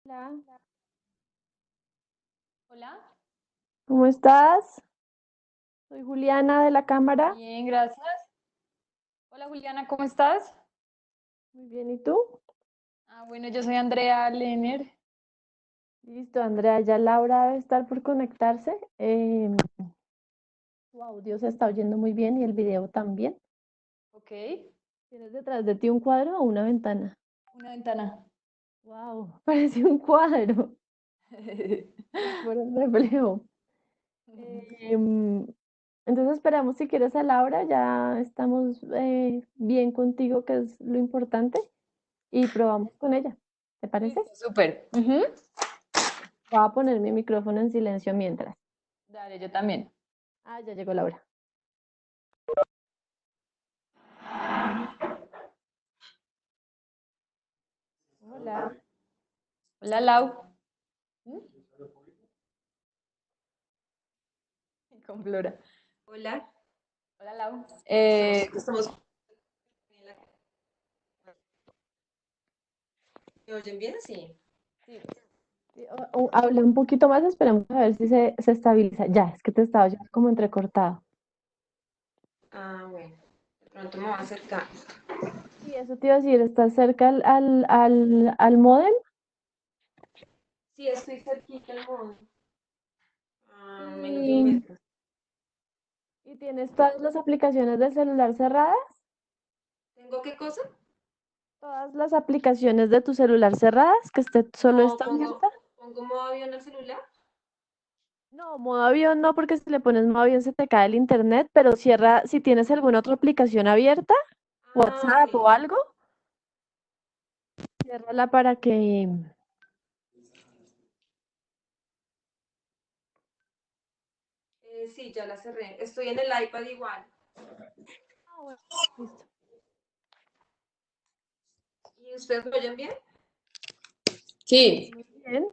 Hola, Hola, ¿cómo estás? Soy Juliana de la cámara. bien, gracias. Hola Juliana, ¿cómo estás? Muy bien, ¿y tú? Bueno, yo soy Andrea Lener. Listo, Andrea, ya Laura debe estar por conectarse. Tu audio se está oyendo muy bien y el video también. Ok, ¿Tienes detrás de ti un cuadro o una ventana? una ventana. Wow, parece un cuadro. Es por el reflejo. Em, entonces esperamos si quieres a Laura, ya estamos bien contigo, que es lo importante, y probamos con ella. ¿Te parece? Listo, súper. Ujú. Voy a poner mi micrófono en silencio mientras. Dale, yo también. Ah, ya llegó Laura. Hola. Hola Lau. ¿Mm? Con Flora. Hola, Hola Lau. estamos. ¿Me oyen bien? Sí. Sí. Sí, habla un poquito más, esperemos a ver si se estabiliza. Ya, es que te estaba oyendo como entrecortado. Ah, bueno, de pronto me voy a acercar. Sí, eso te iba a decir, ¿estás cerca al módem? Sí, estoy cerquita del modo. Menos de un Y, metro. y tienes todas las aplicaciones del celular cerradas. ¿Tengo qué cosa? Todas las aplicaciones de tu celular cerradas, que solo No, está abierta. pongo modo avión al celular. No, modo avión no, porque si le pones modo avión se te cae el internet, pero cierra, si tienes alguna otra aplicación abierta, Ah, ok. WhatsApp o algo, ciérrala para que... Sí, ya la cerré. Estoy en el iPad igual. Ah, bueno, listo. ¿Y ustedes me oyen bien? Sí. Muy bien.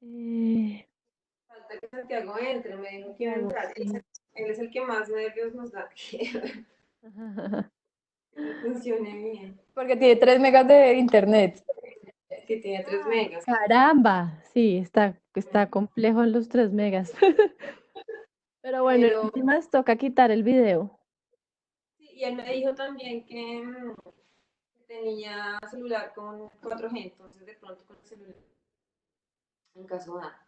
Eh, Falta que Santiago entre, me dijo que iba a Santiago, entrar. sí. Él es el que más nervios nos da. Que no funcione bien. Porque tiene 3 megas de internet. Que tiene 3 Ah, megas. caramba, sí, está complejo en los 3 megas. Pero bueno, en Pero últimas toca quitar el video. sí, y él me dijo también que tenía celular con 4G, entonces de pronto con el celular, en caso da.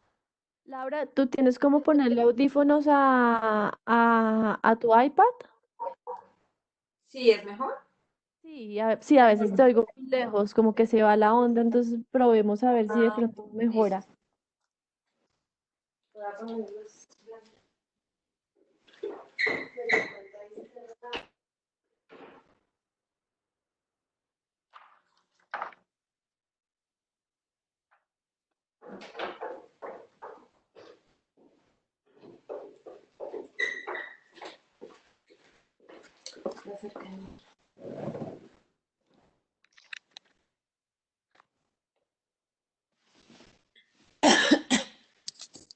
Laura, ¿tú tienes cómo ponerle audífonos a tu iPad? Sí, es mejor. Sí, sí, a veces te oigo muy lejos, como que se va la onda, entonces probemos a ver si de Ah, pronto listo. mejora. Voy a ponerlos.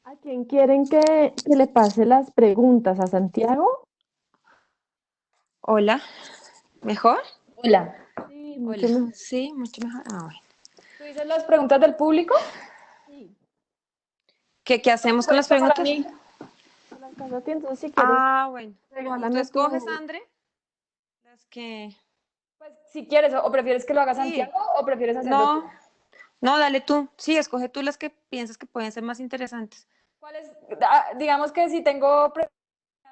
¿A quién quieren que le pase las preguntas? ¿A Santiago? Hola, ¿mejor? Hola. Sí, mucho Hola, mejor. sí, mucho mejor. Ah, bueno. ¿Tú dices las preguntas del público? Sí, ¿Qué No, hacemos me con puedes las pasar a preguntas? mí. te las paso a ti, entonces si quieres, Ah, bueno. ¿Y tú regálame escoges, tu... André? Las que... Pues si quieres, o prefieres que lo haga Sí, Santiago o prefieres hacerlo tú. no, no, dale tú. Sí, escoge tú las que piensas que pueden ser más interesantes. ¿Cuáles? Digamos que si tengo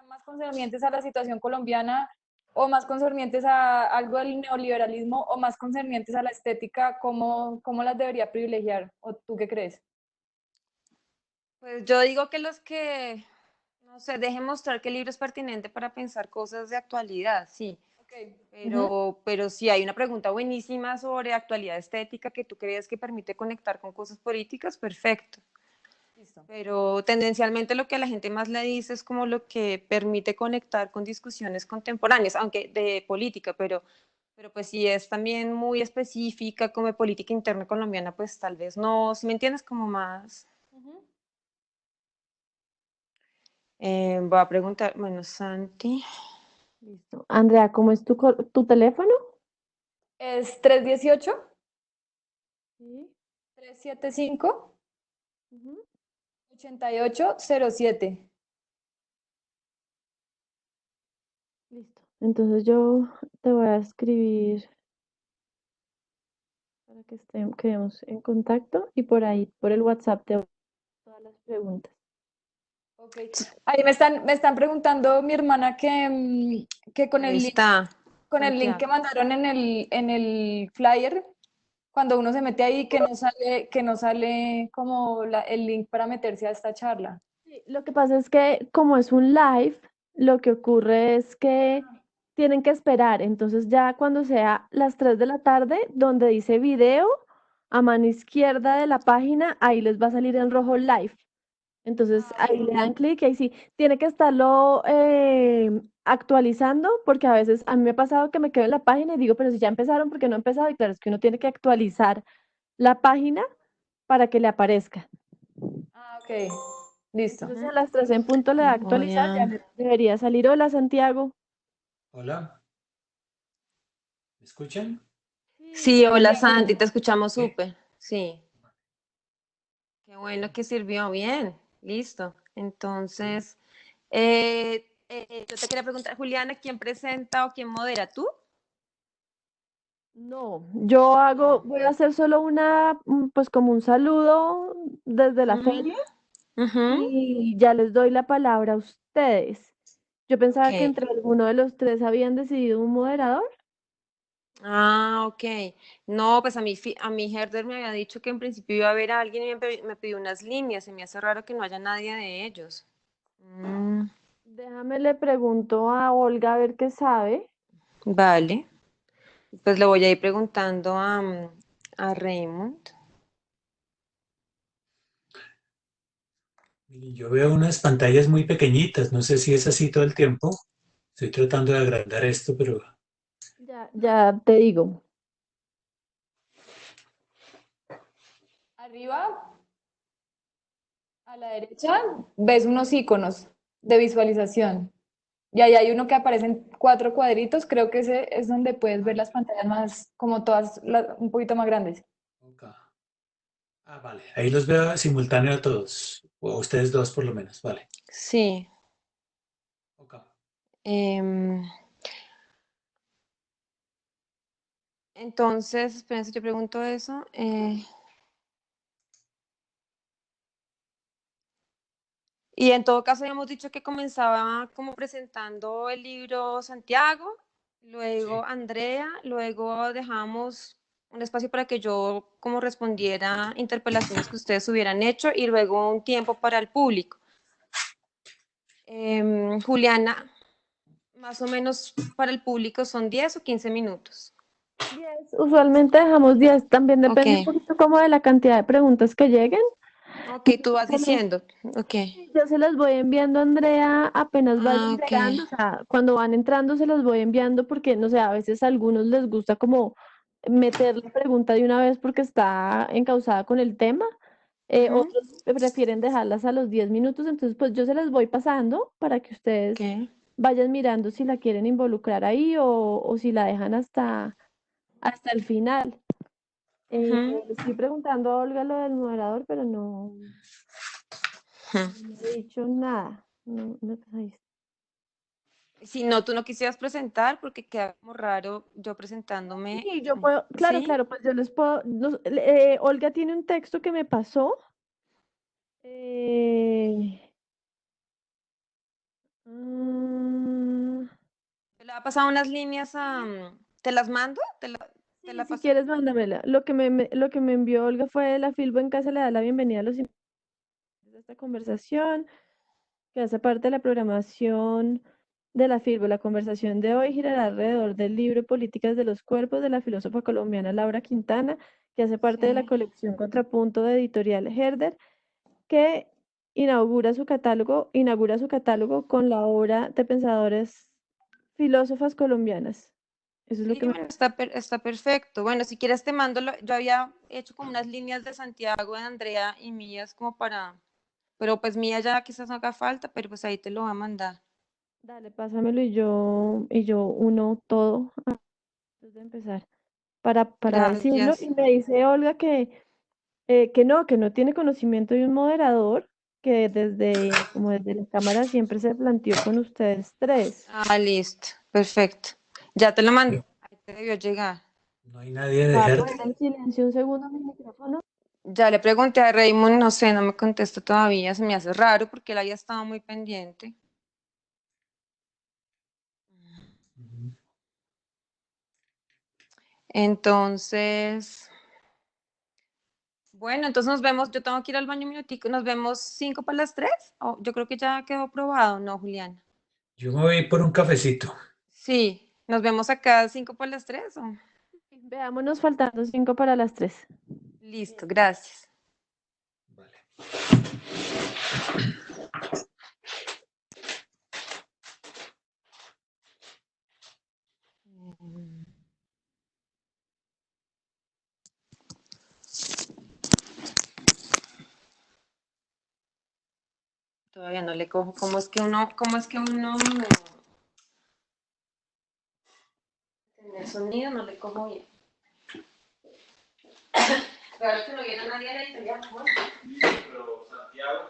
más concernientes a la situación colombiana o más concernientes a algo del neoliberalismo o más concernientes a la estética, ¿cómo las debería privilegiar? ¿O tú qué crees? Pues yo digo que los que, no sé, dejen mostrar que el libro es pertinente para pensar cosas de actualidad, sí. Ok. Ujú. Pero si hay una pregunta buenísima sobre actualidad estética que tú crees que permite conectar con cosas políticas, perfecto. Listo. Pero tendencialmente lo que a la gente más le dice es como lo que permite conectar con discusiones contemporáneas, aunque de política, pero pues si es también muy específica como de política interna colombiana, pues tal vez no, si me entiendes, como más... Ujú. Voy a preguntar, bueno, Santi. Listo. Andrea, ¿cómo es tu teléfono? Es 318 Sí. 375 Ujú. 8807. Listo. Entonces yo te voy a escribir para que quedemos en contacto y por ahí, por el WhatsApp, te voy a hacer todas las preguntas. Ok. Ahí me están preguntando mi hermana que con Ahí el link, está, con el link que Santiago. mandaron en el flyer, cuando uno se mete ahí, que no sale como el link para meterse a esta charla. Sí, lo que pasa es que como es un live, lo que ocurre es que tienen que esperar. Entonces ya cuando sea las 3 de la tarde, donde dice video, a mano izquierda de la página, ahí les va a salir en rojo live. Entonces Ah, ahí ok. le dan clic y ahí sí, tiene que estarlo actualizando porque a veces a mí me ha pasado que me quedo en la página y digo, pero si ya empezaron, ¿por qué no ha empezado? Y claro, es que uno tiene que actualizar la página para que le aparezca. Ah, ok. Listo. Entonces Ujú. a las 3 en punto le da Voy actualizar, ya a... le debería salir. Hola Santiago. Hola, ¿me escuchan? Sí, Sí, te hola oímos Santi, bien. te escuchamos Sí. súper. Sí, qué bueno que sirvió bien. Listo. Sí. Entonces, yo te quería preguntar, Juliana, ¿quién presenta o quién modera tú? No, yo hago, No. voy a hacer solo pues como un saludo desde la Mm, feria ujú. y ya les doy la palabra a ustedes. Yo Ok. pensaba que entre alguno de los tres habían decidido un moderador. Ah, ok. No, pues a mí Herder me había dicho que en principio iba a haber alguien y me pidió unas líneas. Se me hace raro que no haya nadie de ellos. Mm, Déjame le pregunto a Olga a ver qué sabe. vale. Pues le voy a ir preguntando a Raymond. Y yo veo unas pantallas muy pequeñitas, no sé si es así todo el tiempo. Estoy tratando de agrandar esto, pero Ya te digo. Arriba, a la derecha, ves unos iconos de visualización. Y ahí hay uno que aparece en 4 cuadritos. Creo que ese es donde puedes ver ah, las pantallas más, como todas, un poquito más grandes. ok. Vale, ahí los veo simultáneo a todos, o a ustedes dos por lo menos, vale. Sí. Ok. em, entonces, espérense, yo pregunto eso. Y en todo caso, habíamos dicho que comenzaba como presentando el libro Santiago, luego Sí. Andrea, luego dejamos un espacio para que yo como respondiera interpelaciones que ustedes hubieran hecho y luego un tiempo para el público. Juliana, más o menos para el público son 10 o 15 minutos. 10. Usualmente dejamos 10. También Ok, depende un poquito como de la cantidad de preguntas que lleguen. ok, tú vas diciendo. Ok, Sí, yo se las voy enviando a Andrea apenas vayan ok. llegando, o sea, cuando van entrando se las voy enviando porque, no sé, a veces a algunos les gusta como meter la pregunta de una vez porque está encausada con el tema, Ujú, otros prefieren dejarlas a los 10 minutos, entonces pues yo se las voy pasando para que ok. ustedes vayan mirando si la quieren involucrar ahí o si la dejan hasta el final. Ujú, Le estoy preguntando a Olga lo del moderador, pero no, ujú. no me ha dicho nada. No, no, pues ahí está. Si no, tú no quisieras presentar porque queda como raro yo presentándome, Sí, yo puedo, claro, ¿sí? claro, pues yo les puedo, Olga tiene un texto que me pasó. eh, mm, Le ha pasado unas líneas ¿te las mando? ¿Te sí, la si pasó? quieres, mándamela. Lo que me envió Olga fue la Filbo en casa le da la bienvenida a los invitados de esta conversación, que hace parte de la programación de la Filbo. La conversación de hoy girará alrededor del libro Políticas de los Cuerpos de la filósofa colombiana Laura Quintana, que hace parte de la Sí. colección Contrapunto de Editorial Herder, que inaugura su catálogo con la obra de pensadoras filósofas colombianas. Eso es lo Sí, que me... bueno, está perfecto. Bueno, si quieres te mando, yo había hecho como unas líneas de Santiago, de Andrea y mías como pero pues mía ya quizás no haga falta, pero pues ahí te lo voy a mandar. Dale, pásamelo y yo uno todo antes de empezar. para decirlo. Gracias. Y me dice Olga que no tiene conocimiento de un moderador, que como desde la cámara siempre se planteó con ustedes tres. Ah, listo. Perfecto. Ya te lo mandé. Pero Ahí te debió llegar. no hay nadie de ¿Va a Hertz. poner en silencio un segundo mi micrófono? Ya le pregunté a Raymond, no sé, no me contesta todavía. Se me hace raro porque él había estado muy pendiente. Entonces, bueno, entonces nos vemos. Yo tengo que ir al baño un minutico. Nos vemos 5 para las 3. Oh, yo creo que ya quedó aprobado, ¿no, Juliana? Yo me voy por un cafecito. Sí, nos vemos acá 5 para las 3. Veámonos faltando 5 para las 3. Listo, gracias. Vale. Todavía no le cojo. Cómo es que uno tener sonido? No le cojo bien. Claro que no viene nadie de la italiana, ¿no? Pero Santiago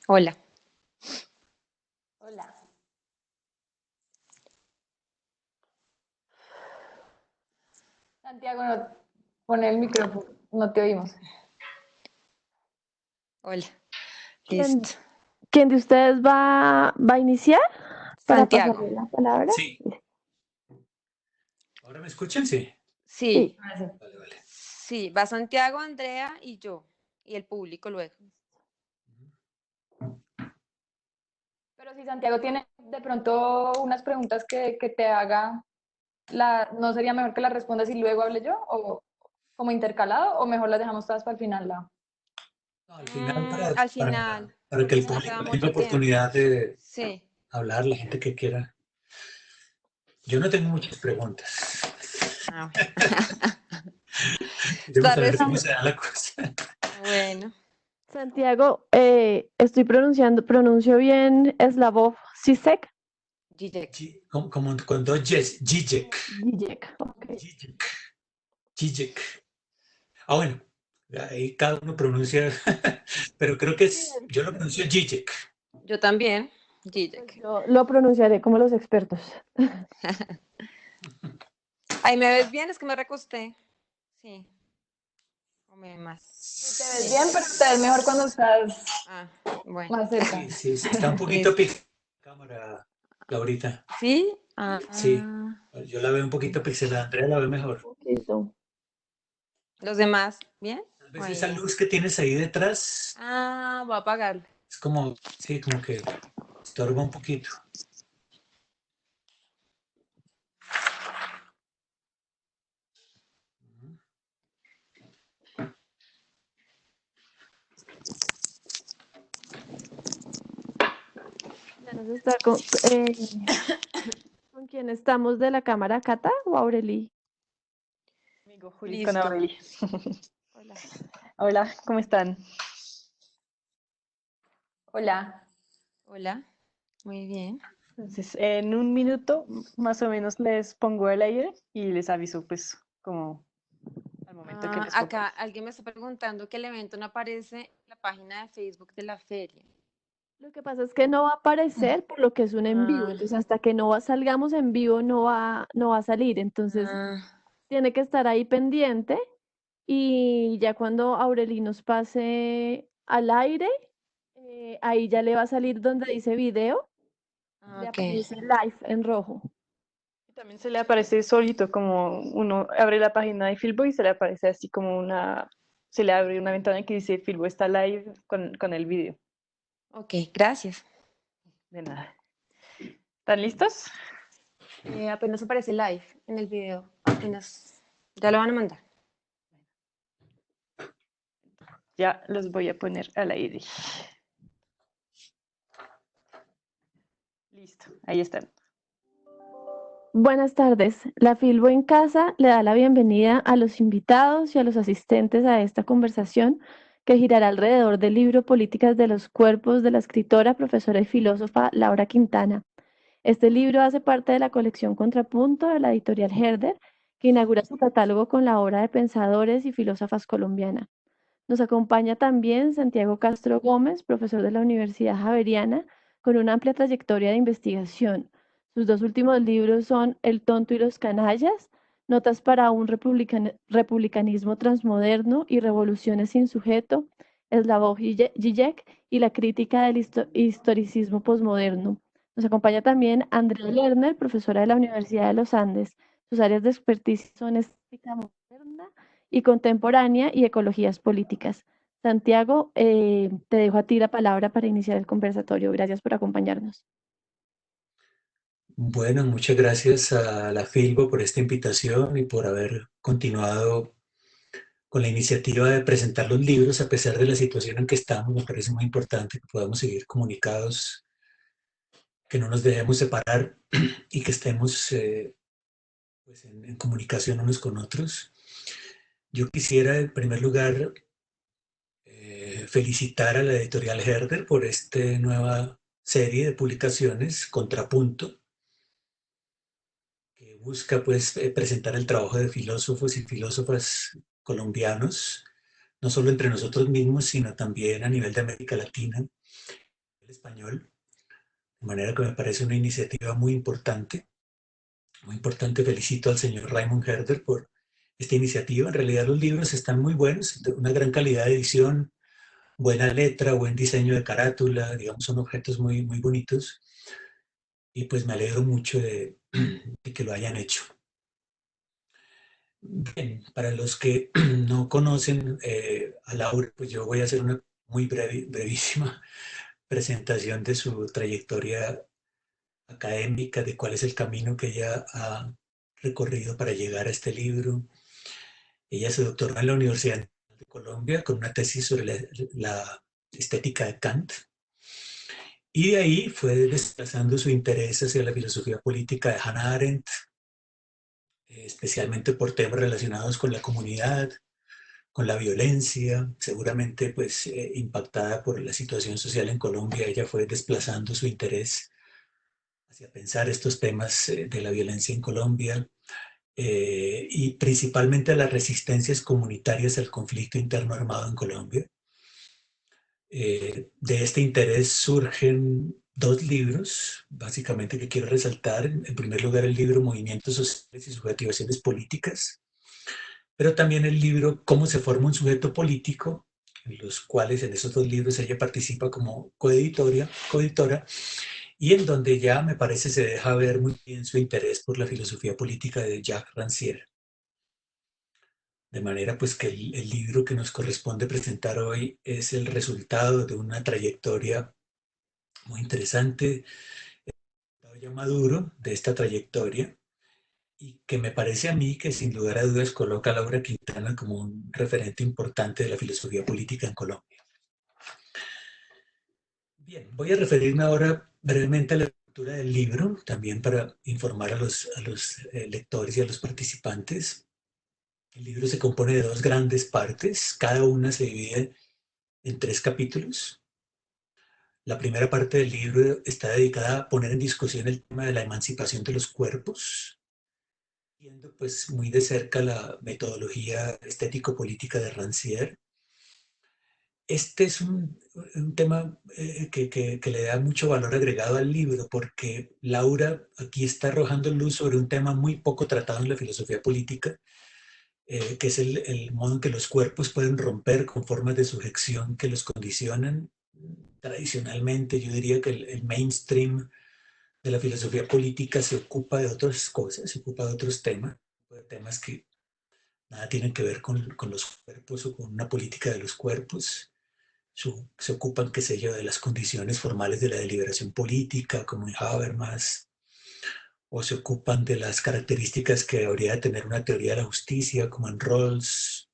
Hola. Hola. Santiago, no, pon el micrófono, no te oímos. Hola. ¿Quién, Listo. quién de ustedes va a iniciar para Santiago. pasarle la palabra? Sí. ¿Ahora me escuchan? Sí. Sí. Ahora sí. Vale, vale. Sí, va Santiago, Andrea y yo. Y el público luego. Pero si Santiago tiene de pronto unas preguntas que te haga, ¿no sería mejor que las respondas y luego hable yo? ¿O como intercalado? ¿O mejor las dejamos todas para el final? No, al final, Al final, para que porque el si no queda público tenga mucho tiempo. oportunidad de Sí. hablar, la gente que quiera. Yo no tengo muchas preguntas. Ah, Iremos Tal a ver vez, cómo se da la cosa. bueno. Santiago, pronuncio bien Slavoj Zizek. Zizek. Como con dos J's. Zizek. Zizek, ok. Zizek. Zizek. Ah, bueno, ahí cada uno pronuncia, pero creo que yo lo pronuncio Zizek. Yo también. Pues Zizek. yo lo pronunciaré como los expertos. Ahí me ves bien, es que me recosté. Sí. O me más. Sí, te ves bien, pero te ves mejor cuando estás Ah, bueno. más cerca. Sí, sí, sí, está un poquito Listo. pixelada la cámara, Laurita. ¿Sí? Ah, Sí, yo la veo un poquito pixelada, Andrea la ve mejor. Un poquito. ¿Los demás? ¿Bien? Tal ¿O vez ahí esa bien? luz que tienes ahí detrás Ah, voy a apagarlo. es como, sí, como que estorba un poquito. Ya nos está ¿con quién estamos de la cámara, Cata o Aureli? Amigo Juli con Listo. Aureli. Hola. Hola, ¿cómo están? Hola. Hola. Muy bien. Entonces, en un minuto más o menos les pongo el aire y les aviso, pues, como al momento que les ponga. Acá alguien me está preguntando que el evento no aparece en la página de Facebook de la feria. Lo que pasa es que no va a aparecer por lo que es un en vivo, Ah, entonces hasta que salgamos en vivo no va a salir, entonces ah, tiene que estar ahí pendiente y ya cuando Aureli nos pase al aire, ahí ya le va a salir donde dice video, le ok. aparece live en rojo. Y también se le aparece solito, como uno abre la página de Filbo y se le aparece así como se le abre una ventana que dice Filbo está live con el vídeo. Ok, gracias. De nada. ¿Están listos? Apenas aparece live en el video. Apenas. Ya lo van a mandar. Ya los voy a poner al aire. Listo, ahí están. Buenas tardes. La Filbo en Casa le da la bienvenida a los invitados y a los asistentes a esta conversación que girará alrededor del libro Políticas de los Cuerpos de la escritora, profesora y filósofa Laura Quintana. Este libro hace parte de la colección Contrapunto de la editorial Herder, que inaugura su catálogo con la obra de pensadores y filósofas colombiana. Nos acompaña también Santiago Castro Gómez, profesor de la Universidad Javeriana, con una amplia trayectoria de investigación. Sus dos últimos libros son El tonto y los canallas, Notas para un republicanismo transmoderno y revoluciones sin sujeto, Slavoj Žižek y la crítica del historicismo posmoderno. Nos acompaña también Andrea Lerner, profesora de la Universidad de los Andes. Sus áreas de expertise son estética moderna y contemporánea y ecologías políticas. Santiago, te dejo a ti la palabra para iniciar el conversatorio. Gracias por acompañarnos. Bueno, muchas gracias a la Filbo por esta invitación y por haber continuado con la iniciativa de presentar los libros a pesar de la situación en que estamos. Me parece muy importante que podamos seguir comunicados, que no nos dejemos separar y que estemos pues en comunicación unos con otros. Yo quisiera, en primer lugar, felicitar a la editorial Herder por esta nueva serie de publicaciones, Contrapunto, que busca pues presentar el trabajo de filósofos y filósofas colombianos, no solo entre nosotros mismos, sino también a nivel de América Latina. español, de manera que me parece una iniciativa muy importante. Muy importante, felicito al señor Raymond Herder por esta iniciativa. En realidad los libros están muy buenos, de una gran calidad de edición, buena letra, buen diseño de carátula, digamos, son objetos muy, muy bonitos. Y pues me alegro mucho de que lo hayan hecho. Bien, para los que no conocen a Laura, pues yo voy a hacer una muy brevísima presentación de su trayectoria académica, de cuál es el camino que ella ha recorrido para llegar a este libro. Ella se doctoró en la Universidad de Colombia con una tesis sobre la estética de Kant. Y de ahí fue desplazando su interés hacia la filosofía política de Hannah Arendt, especialmente por temas relacionados con la comunidad, con la violencia, seguramente pues impactada por la situación social en Colombia, ella fue desplazando su interés hacia pensar estos temas de la violencia en Colombia y principalmente las resistencias comunitarias al conflicto interno armado en Colombia. De este interés surgen dos libros, básicamente, que quiero resaltar. En primer lugar, el libro Movimientos Sociales y Subjetivaciones Políticas, pero también el libro Cómo se forma un sujeto político, en los cuales en esos dos libros ella participa como coeditora, y en donde ya me parece se deja ver muy bien su interés por la filosofía política de Jacques Rancière. De manera pues que el libro que nos corresponde presentar hoy es el resultado de una trayectoria muy interesante, ya maduro de esta trayectoria, y que me parece a mí que sin lugar a dudas coloca a Laura Quintana como un referente importante de la filosofía política en Colombia. Bien, voy a referirme ahora brevemente a la lectura del libro, también para informar a los lectores y a los participantes. El libro se compone de dos grandes partes, cada una se divide en 3 capítulos. La primera parte del libro está dedicada a poner en discusión el tema de la emancipación de los cuerpos, viendo pues muy de cerca la metodología estético-política de Rancière. Este es un tema que le da mucho valor agregado al libro, porque Laura aquí está arrojando luz sobre un tema muy poco tratado en la filosofía política, que es el modo en que los cuerpos pueden romper con formas de sujeción que los condicionan. Tradicionalmente, yo diría que el mainstream de la filosofía política se ocupa de otras cosas, se ocupa de otros temas, de temas que nada tienen que ver con los cuerpos o con una política de los cuerpos. Se ocupan, qué sé yo, de las condiciones formales de la deliberación política, como en Habermas, o se ocupan de las características que debería tener una teoría de la justicia, como en Rawls,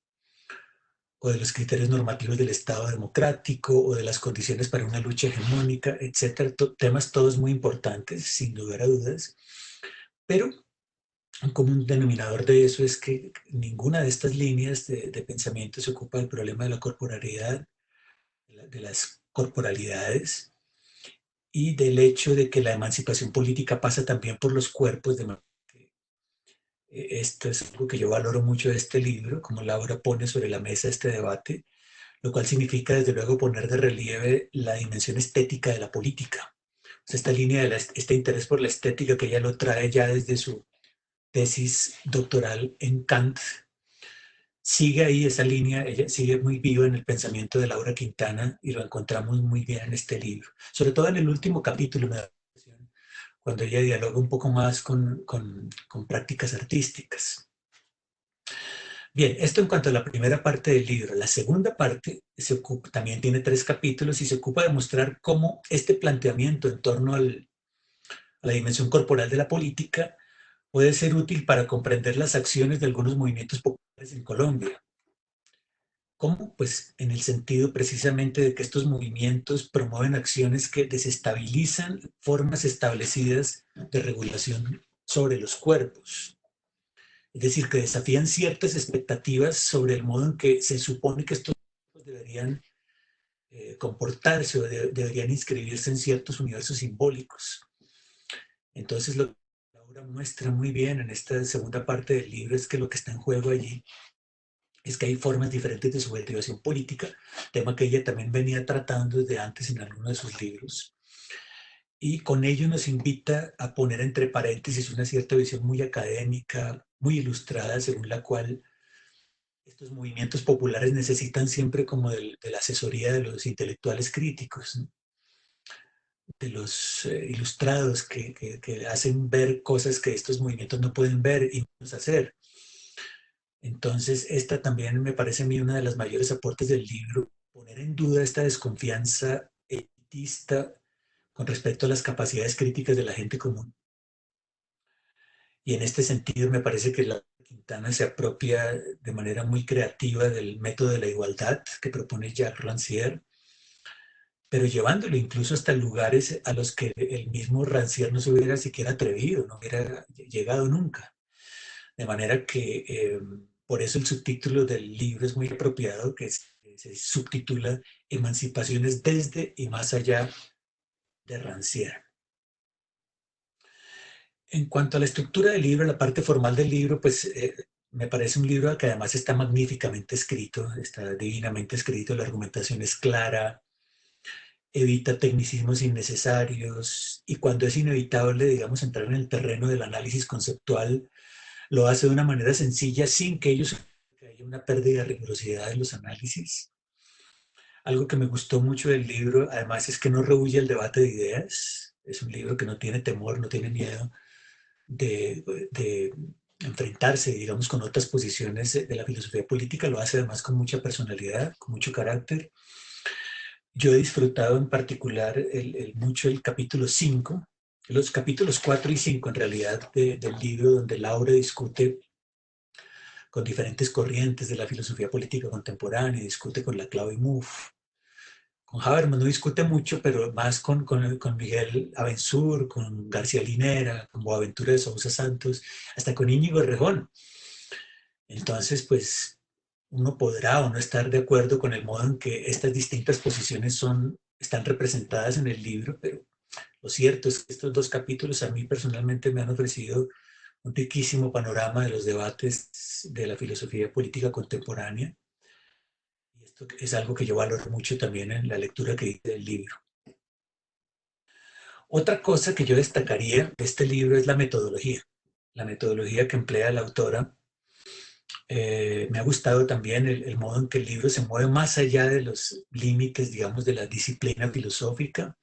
o de los criterios normativos del Estado democrático, o de las condiciones para una lucha hegemónica, etcétera. Temas todos muy importantes, sin lugar a dudas, pero un común denominador de eso es que ninguna de estas líneas de pensamiento se ocupa del problema de la corporalidad, de las corporalidades, y del hecho de que la emancipación política pasa también por los cuerpos. Esto es algo que yo valoro mucho de este libro, como Laura pone sobre la mesa este debate, lo cual significa desde luego poner de relieve la dimensión estética de la política. O sea, esta línea de este interés por la estética que ella lo trae ya desde su tesis doctoral en Kant, sigue ahí esa línea, ella sigue muy viva en el pensamiento de Laura Quintana y lo encontramos muy bien en este libro. Sobre todo en el último capítulo, me da la impresión, cuando ella dialoga un poco más con prácticas artísticas. Bien, esto en cuanto a la primera parte del libro. La segunda parte también tiene 3 capítulos y se ocupa de mostrar cómo este planteamiento en torno a la dimensión corporal de la política puede ser útil para comprender las acciones de algunos movimientos populares en Colombia. ¿Cómo? Pues en el sentido precisamente de que estos movimientos promueven acciones que desestabilizan formas establecidas de regulación sobre los cuerpos. Es decir, que desafían ciertas expectativas sobre el modo en que se supone que estos cuerpos deberían comportarse o deberían inscribirse en ciertos universos simbólicos. Entonces, lo que Laura muestra muy bien en esta segunda parte del libro es que lo que está en juego allí es que hay formas diferentes de subjetivación política, tema que ella también venía tratando desde antes en algunos de sus libros. Y con ello nos invita a poner entre paréntesis una cierta visión muy académica, muy ilustrada, según la cual estos movimientos populares necesitan siempre como de la asesoría de los intelectuales críticos, ¿no? De los ilustrados que hacen ver cosas que estos movimientos no pueden ver y no hacer. Entonces, esta también me parece a mí una de las mayores aportes del libro, poner en duda esta desconfianza elitista con respecto a las capacidades críticas de la gente común. Y en este sentido me parece que la Quintana se apropia de manera muy creativa del método de la igualdad que propone Jacques Rancière, pero llevándolo incluso hasta lugares a los que el mismo Rancière no se hubiera siquiera atrevido, no hubiera llegado nunca. De manera que por eso el subtítulo del libro es muy apropiado, que se subtitula Emancipaciones desde y más allá de Rancière. En cuanto a la estructura del libro, la parte formal del libro, pues me parece un libro que además está magníficamente escrito, está divinamente escrito, la argumentación es clara, evita tecnicismos innecesarios y cuando es inevitable, digamos, entrar en el terreno del análisis conceptual, lo hace de una manera sencilla sin que haya una pérdida de rigurosidad de los análisis. Algo que me gustó mucho del libro, además, es que no rehúye el debate de ideas. Es un libro que no tiene temor, no tiene miedo de enfrentarse, digamos, con otras posiciones de la filosofía política. Lo hace además con mucha personalidad, con mucho carácter. Yo he disfrutado en particular mucho el capítulo 5, los capítulos 4 y 5 en realidad del libro, donde Laura discute con diferentes corrientes de la filosofía política contemporánea, discute con Laclau y Mouffe. Con Habermas no discute mucho, pero más con Miguel Abençour, con García Linera, con Boaventura de Sousa Santos, hasta con Íñigo Errejón. Entonces, pues, uno podrá o no estar de acuerdo con el modo en que estas distintas posiciones están representadas en el libro, pero lo cierto es que estos dos capítulos a mí personalmente me han ofrecido un riquísimo panorama de los debates de la filosofía política contemporánea. Y esto es algo que yo valoro mucho también en la lectura que hice del libro. Otra cosa que yo destacaría de este libro es la metodología que emplea la autora. Me ha gustado también el modo en que el libro se mueve más allá de los límites, digamos, de la disciplina filosófica,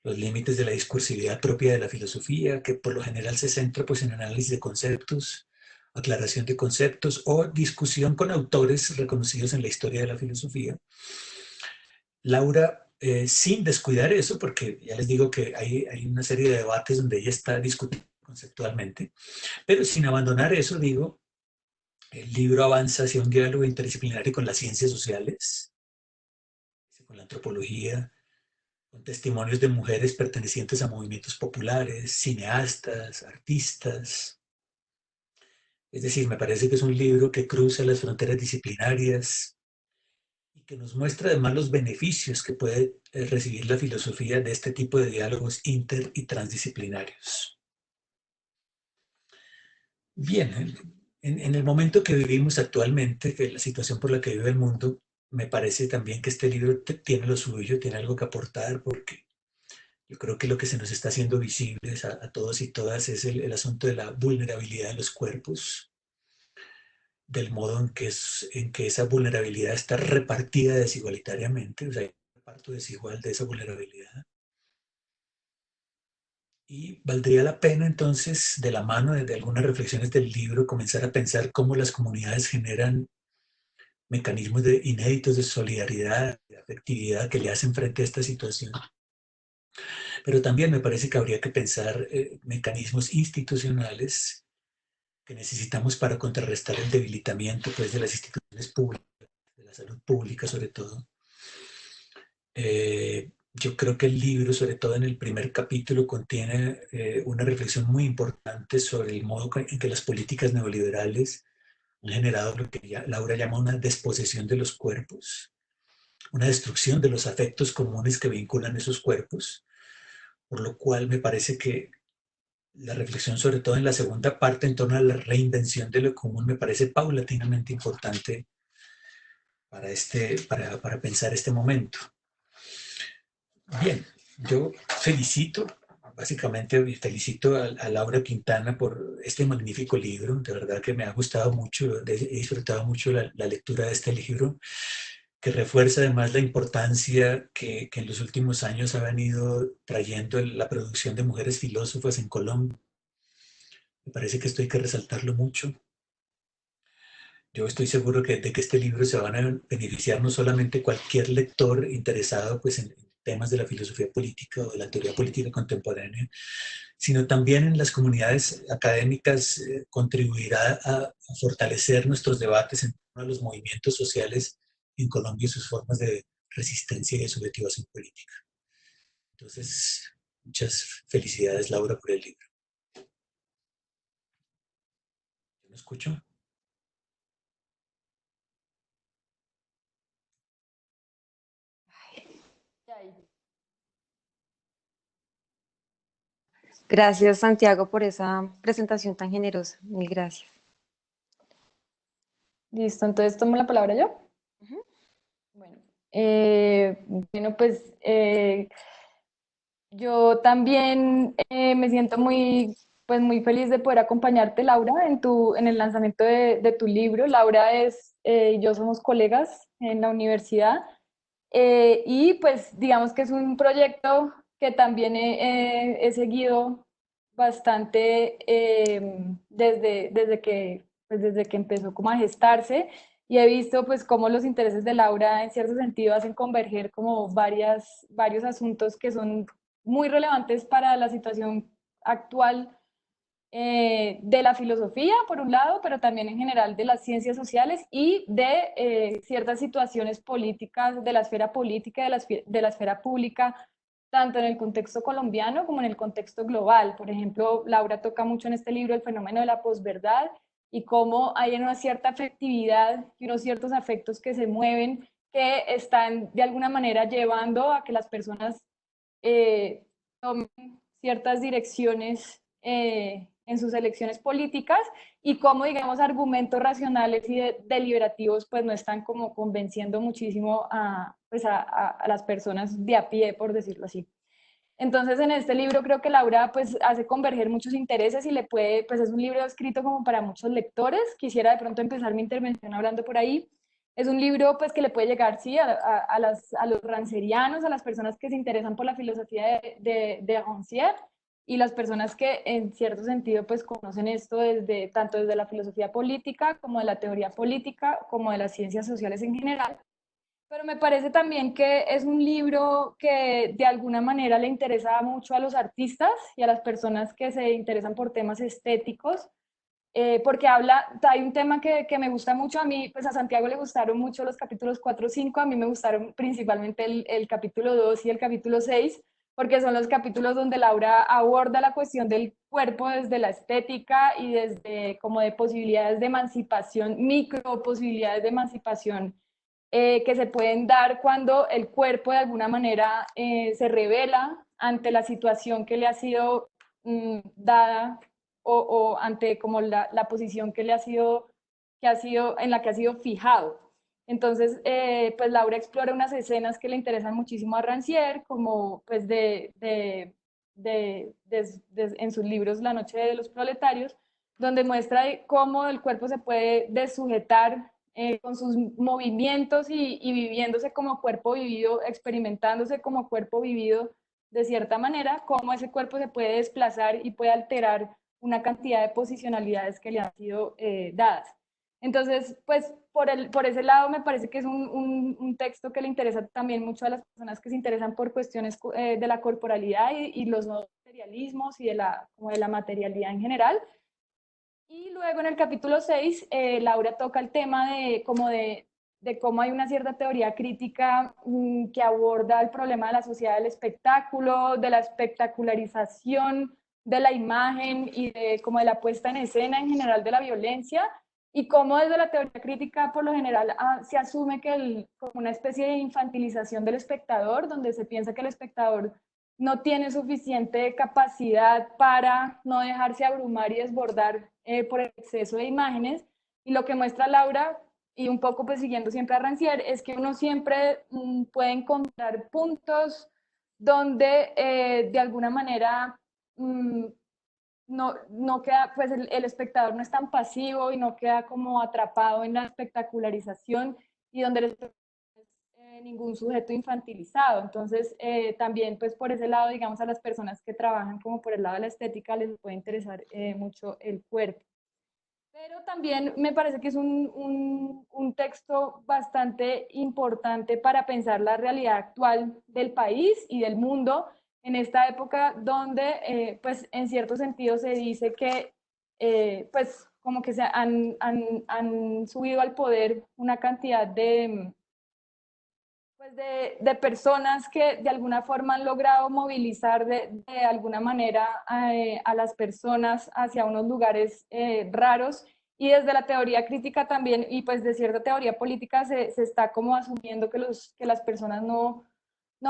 los límites de la discursividad propia de la filosofía, que por lo general se centra pues, en análisis de conceptos, aclaración de conceptos o discusión con autores reconocidos en la historia de la filosofía. Laura, sin descuidar eso, porque ya les digo que hay una serie de debates donde ella está discutiendo conceptualmente, pero sin abandonar eso, digo, el libro avanza hacia un diálogo interdisciplinario con las ciencias sociales, con la antropología, con testimonios de mujeres pertenecientes a movimientos populares, cineastas, artistas. Es decir, me parece que es un libro que cruza las fronteras disciplinarias y que nos muestra además los beneficios que puede recibir la filosofía de este tipo de diálogos inter y transdisciplinarios. Bien, en el momento que vivimos actualmente, que la situación por la que vive el mundo, me parece también que este libro tiene lo suyo, tiene algo que aportar, porque yo creo que lo que se nos está haciendo visibles a todos y todas es el asunto de la vulnerabilidad de los cuerpos, del modo en que esa vulnerabilidad está repartida desigualitariamente, o sea, hay un reparto desigual de esa vulnerabilidad. Y valdría la pena entonces, de la mano de algunas reflexiones del libro, comenzar a pensar cómo las comunidades generan mecanismos inéditos de solidaridad, de afectividad que le hacen frente a esta situación. Pero también me parece que habría que pensar mecanismos institucionales que necesitamos para contrarrestar el debilitamiento pues, de las instituciones públicas, de la salud pública sobre todo. Yo creo que el libro, sobre todo en el primer capítulo, contiene una reflexión muy importante sobre el modo en que las políticas neoliberales han generado lo que Laura llama una desposesión de los cuerpos, una destrucción de los afectos comunes que vinculan esos cuerpos, por lo cual me parece que la reflexión, sobre todo en la segunda parte, en torno a la reinvención de lo común, me parece paulatinamente importante para pensar este momento. Bien, yo básicamente felicito a Laura Quintana por este magnífico libro. De verdad que me ha gustado mucho, he disfrutado mucho la lectura de este libro, que refuerza además la importancia que en los últimos años ha venido trayendo la producción de mujeres filósofas en Colombia. Me parece que esto hay que resaltarlo mucho. Yo estoy seguro de que este libro se van a beneficiar no solamente cualquier lector interesado pues, en temas de la filosofía política o de la teoría política contemporánea, sino también en las comunidades académicas contribuirá a fortalecer nuestros debates en torno a los movimientos sociales en Colombia y sus formas de resistencia y de subjetivación política. Entonces, muchas felicidades, Laura, por el libro. ¿Me escucho? Gracias, Santiago, por esa presentación tan generosa. Mil gracias. Listo, entonces tomo la palabra yo. Ujú. Bueno, pues yo también me siento pues muy feliz de poder acompañarte, Laura, en el lanzamiento de tu libro. Laura y yo somos colegas en la universidad y pues digamos que es un proyecto que también he seguido bastante desde que empezó como a gestarse y he visto pues cómo los intereses de Laura en cierto sentido hacen converger como varios asuntos que son muy relevantes para la situación actual de la filosofía, por un lado, pero también en general de las ciencias sociales y de ciertas situaciones políticas, de la esfera política, de la esfera pública, tanto en el contexto colombiano como en el contexto global. Por ejemplo, Laura toca mucho en este libro el fenómeno de la posverdad y cómo hay una cierta afectividad y unos ciertos afectos que se mueven que están de alguna manera llevando a que las personas tomen ciertas direcciones en sus elecciones políticas y cómo, digamos, argumentos racionales y deliberativos pues no están como convenciendo muchísimo a las personas de a pie, por decirlo así. Entonces, en este libro creo que Laura pues hace converger muchos intereses y pues es un libro escrito como para muchos lectores. Quisiera de pronto empezar mi intervención hablando por ahí. Es un libro pues que le puede llegar, sí, a los rancerianos, a las personas que se interesan por la filosofía de Rancière y las personas que en cierto sentido pues conocen esto tanto desde la filosofía política como de la teoría política, como de las ciencias sociales en general. Pero me parece también que es un libro que de alguna manera le interesa mucho a los artistas y a las personas que se interesan por temas estéticos, porque hay un tema que me gusta mucho a mí, pues a Santiago le gustaron mucho los capítulos 4 o 5, a mí me gustaron principalmente el capítulo 2 y el capítulo 6, porque son los capítulos donde Laura aborda la cuestión del cuerpo desde la estética y desde como de posibilidades de emancipación, micro posibilidades de emancipación que se pueden dar cuando el cuerpo de alguna manera se revela ante la situación que le ha sido dada o ante como la posición en la que ha sido fijado. Entonces, pues Laura explora unas escenas que le interesan muchísimo a Rancière, como pues en sus libros La noche de los proletarios, donde muestra cómo el cuerpo se puede desujetar con sus movimientos y viviéndose como cuerpo vivido, experimentándose como cuerpo vivido de cierta manera, cómo ese cuerpo se puede desplazar y puede alterar una cantidad de posicionalidades que le han sido dadas. Entonces, pues por ese lado me parece que es un texto que le interesa también mucho a las personas que se interesan por cuestiones de la corporalidad y los no materialismos y como de la materialidad en general. Y luego en el capítulo 6, Laura toca el tema de cómo hay una cierta teoría crítica que aborda el problema de la sociedad del espectáculo, de la espectacularización de la imagen y como de la puesta en escena en general de la violencia, y cómo desde la teoría crítica por lo general se asume que como una especie de infantilización del espectador, donde se piensa que el espectador no tiene suficiente capacidad para no dejarse abrumar y desbordar por el exceso de imágenes. Y lo que muestra Laura y un poco pues siguiendo siempre a Rancière, es que uno siempre puede encontrar puntos donde de alguna manera no queda, pues el espectador no es tan pasivo y no queda como atrapado en la espectacularización y donde el espectador no es ningún sujeto infantilizado. Entonces, también pues por ese lado, digamos, a las personas que trabajan como por el lado de la estética les puede interesar mucho el cuerpo. Pero también me parece que es un texto bastante importante para pensar la realidad actual del país y del mundo en esta época donde, pues, en cierto sentido se dice que, pues, como que han subido al poder una cantidad pues de personas que de alguna forma han logrado movilizar de alguna manera a las personas hacia unos lugares raros y desde la teoría crítica también y pues de cierta teoría política se está como asumiendo que las personas no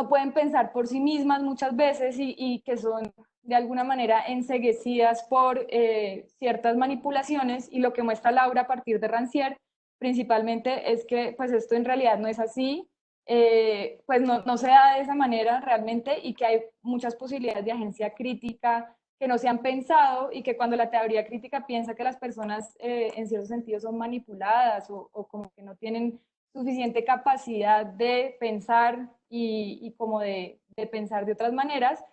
pueden pensar por sí mismas muchas veces y que son de alguna manera enceguecidas por ciertas manipulaciones y lo que muestra Laura a partir de Rancière principalmente es que pues esto en realidad no es así, pues no se da de esa manera realmente y que hay muchas posibilidades de agencia crítica que no se han pensado y que cuando la teoría crítica piensa que las personas en cierto sentido son manipuladas o como que no tienen suficiente capacidad de pensar y como de pensar de otras maneras,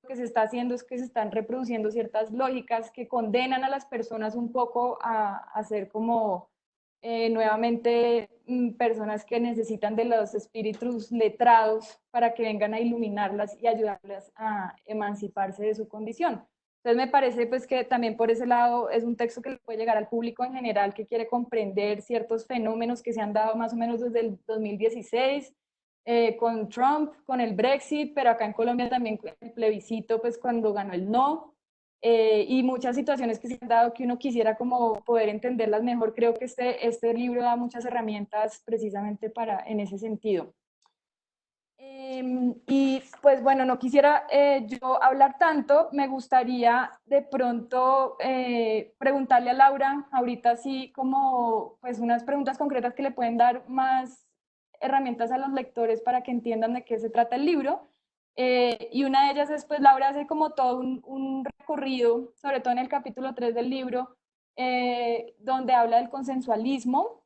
lo que se está haciendo es que se están reproduciendo ciertas lógicas que condenan a las personas un poco a ser como nuevamente personas que necesitan de los espíritus letrados para que vengan a iluminarlas y ayudarlas a emanciparse de su condición. Entonces me parece pues que también por ese lado es un texto que le puede llegar al público en general que quiere comprender ciertos fenómenos que se han dado más o menos desde el 2016 con Trump, con el Brexit, pero acá en Colombia también con el plebiscito pues cuando ganó el no, y muchas situaciones que se han dado que uno quisiera como poder entenderlas mejor. Creo que este libro da muchas herramientas precisamente para en ese sentido. Y pues bueno, no quisiera yo hablar tanto, me gustaría de pronto preguntarle a Laura, ahorita sí, como pues unas preguntas concretas que le pueden dar más herramientas a los lectores para que entiendan de qué se trata el libro. Y una de ellas es, pues Laura hace como todo un recorrido, sobre todo en el capítulo 3 del libro, donde habla del consensualismo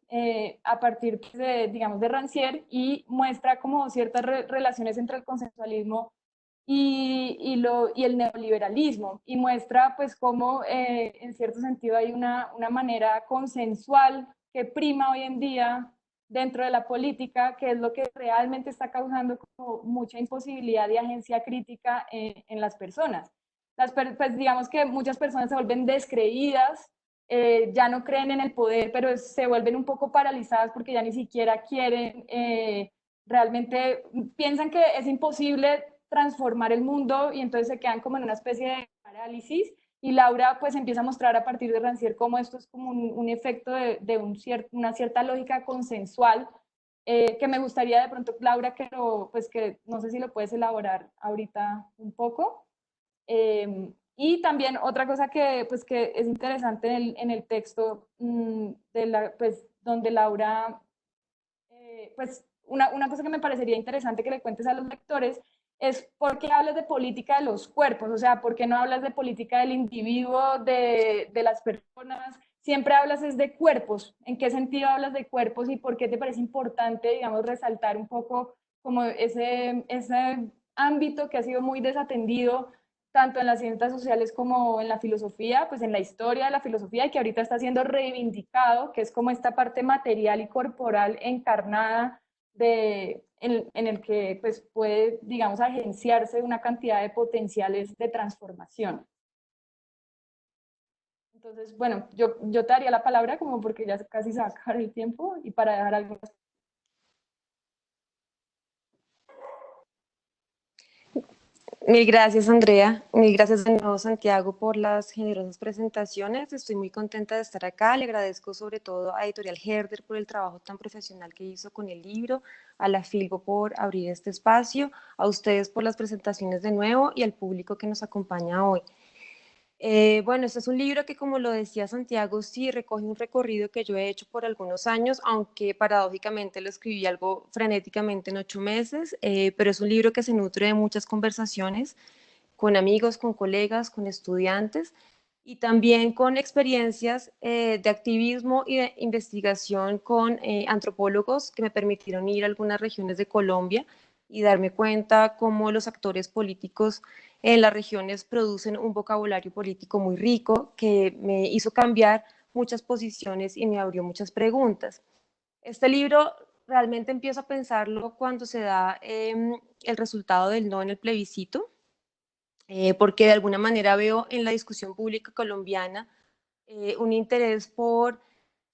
a partir de, digamos, de Rancière y muestra como ciertas relaciones entre el consensualismo y el neoliberalismo y muestra pues cómo en cierto sentido hay una manera consensual que prima hoy en día dentro de la política, que es lo que realmente está causando como mucha imposibilidad de agencia crítica en las personas. Pues digamos que muchas personas se vuelven descreídas, ya no creen en el poder, pero se vuelven un poco paralizadas porque ya ni siquiera quieren, realmente piensan que es imposible transformar el mundo y entonces se quedan como en una especie de parálisis y Laura pues empieza a mostrar a partir de Rancière cómo esto es como un efecto de una cierta lógica consensual que me gustaría de pronto, Laura, pues que no sé si lo puedes elaborar ahorita un poco. Y también otra cosa pues, que es interesante en el texto, pues, donde Laura, pues una cosa que me parecería interesante que le cuentes a los lectores es por qué hablas de política de los cuerpos, o sea, por qué no hablas de política del individuo, de las personas, siempre hablas es de cuerpos, ¿en qué sentido hablas de cuerpos y por qué te parece importante, digamos, resaltar un poco como ese ámbito que ha sido muy desatendido tanto en las ciencias sociales como en la filosofía, pues en la historia de la filosofía y que ahorita está siendo reivindicado, que es como esta parte material y corporal encarnada en el que pues puede, digamos, agenciarse una cantidad de potenciales de transformación. Entonces, bueno, yo te daría la palabra como porque ya casi se va a acabar el tiempo y para dejar algunas. Mil gracias, Andrea. Mil gracias de nuevo, Santiago, por las generosas presentaciones. Estoy muy contenta de estar acá. Le agradezco sobre todo a Editorial Herder por el trabajo tan profesional que hizo con el libro, a la Filbo por abrir este espacio, a ustedes por las presentaciones de nuevo y al público que nos acompaña hoy. Bueno, este es un libro que, como lo decía Santiago, sí recoge un recorrido que yo he hecho por algunos años, aunque paradójicamente lo escribí algo frenéticamente en 8 meses, pero es un libro que se nutre de muchas conversaciones con amigos, con colegas, con estudiantes y también con experiencias de activismo y de investigación con antropólogos que me permitieron ir a algunas regiones de Colombia y darme cuenta cómo los actores políticos en las regiones producen un vocabulario político muy rico que me hizo cambiar muchas posiciones y me abrió muchas preguntas. Este libro realmente empiezo a pensarlo cuando se da el resultado del no en el plebiscito, porque de alguna manera veo en la discusión pública colombiana un interés por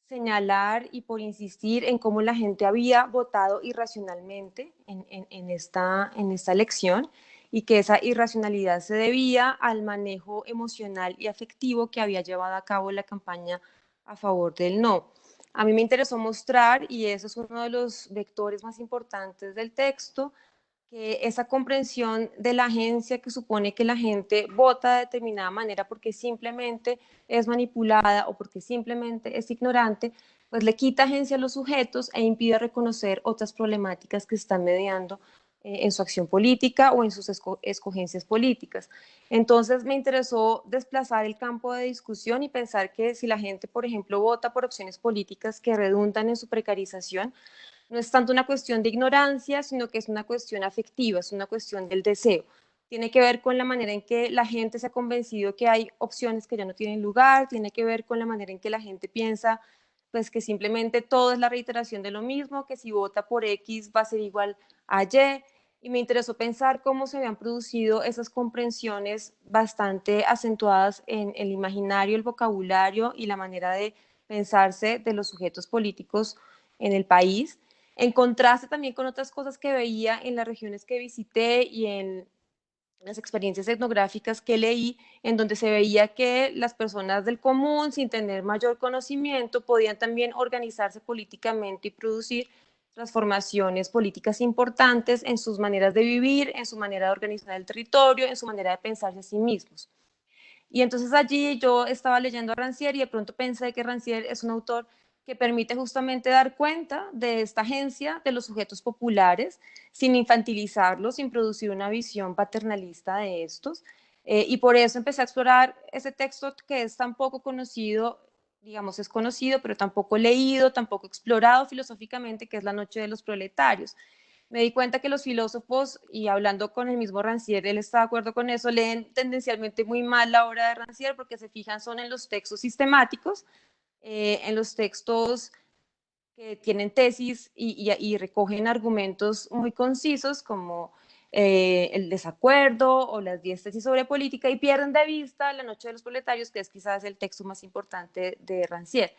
señalar y por insistir en cómo la gente había votado irracionalmente en esta elección y que esa irracionalidad se debía al manejo emocional y afectivo que había llevado a cabo la campaña a favor del no. A mí me interesó mostrar, y eso es uno de los vectores más importantes del texto, que esa comprensión de la agencia que supone que la gente vota de determinada manera porque simplemente es manipulada o porque simplemente es ignorante, pues le quita agencia a los sujetos e impide reconocer otras problemáticas que están mediando en su acción política o en sus escogencias políticas. Entonces me interesó desplazar el campo de discusión y pensar que si la gente, por ejemplo, vota por opciones políticas que redundan en su precarización, no es tanto una cuestión de ignorancia, sino que es una cuestión afectiva, es una cuestión del deseo. Tiene que ver con la manera en que la gente se ha convencido que hay opciones que ya no tienen lugar, tiene que ver con la manera en que la gente piensa pues que simplemente todo es la reiteración de lo mismo, que si vota por X va a ser igual a Y, y me interesó pensar cómo se habían producido esas comprensiones bastante acentuadas en el imaginario, el vocabulario y la manera de pensarse de los sujetos políticos en el país, en contraste también con otras cosas que veía en las regiones que visité y en las experiencias etnográficas que leí, en donde se veía que las personas del común, sin tener mayor conocimiento, podían también organizarse políticamente y producir transformaciones políticas importantes en sus maneras de vivir, en su manera de organizar el territorio, en su manera de pensarse a sí mismos. Y entonces allí yo estaba leyendo a Rancière y de pronto pensé que Rancière es un autor que permite justamente dar cuenta de esta agencia de los sujetos populares sin infantilizarlos, sin producir una visión paternalista de estos. Y por eso empecé a explorar ese texto que es tan poco conocido, digamos, es conocido, pero tampoco leído, tampoco explorado filosóficamente, que es La Noche de los Proletarios. Me di cuenta que los filósofos, y hablando con el mismo Rancière, él está de acuerdo con eso, leen tendencialmente muy mal la obra de Rancière porque se fijan son en los textos sistemáticos, en los textos que tienen tesis y recogen argumentos muy concisos como el desacuerdo o las 10 tesis sobre política y pierden de vista La Noche de los Proletarios, que es quizás el texto más importante de Rancière.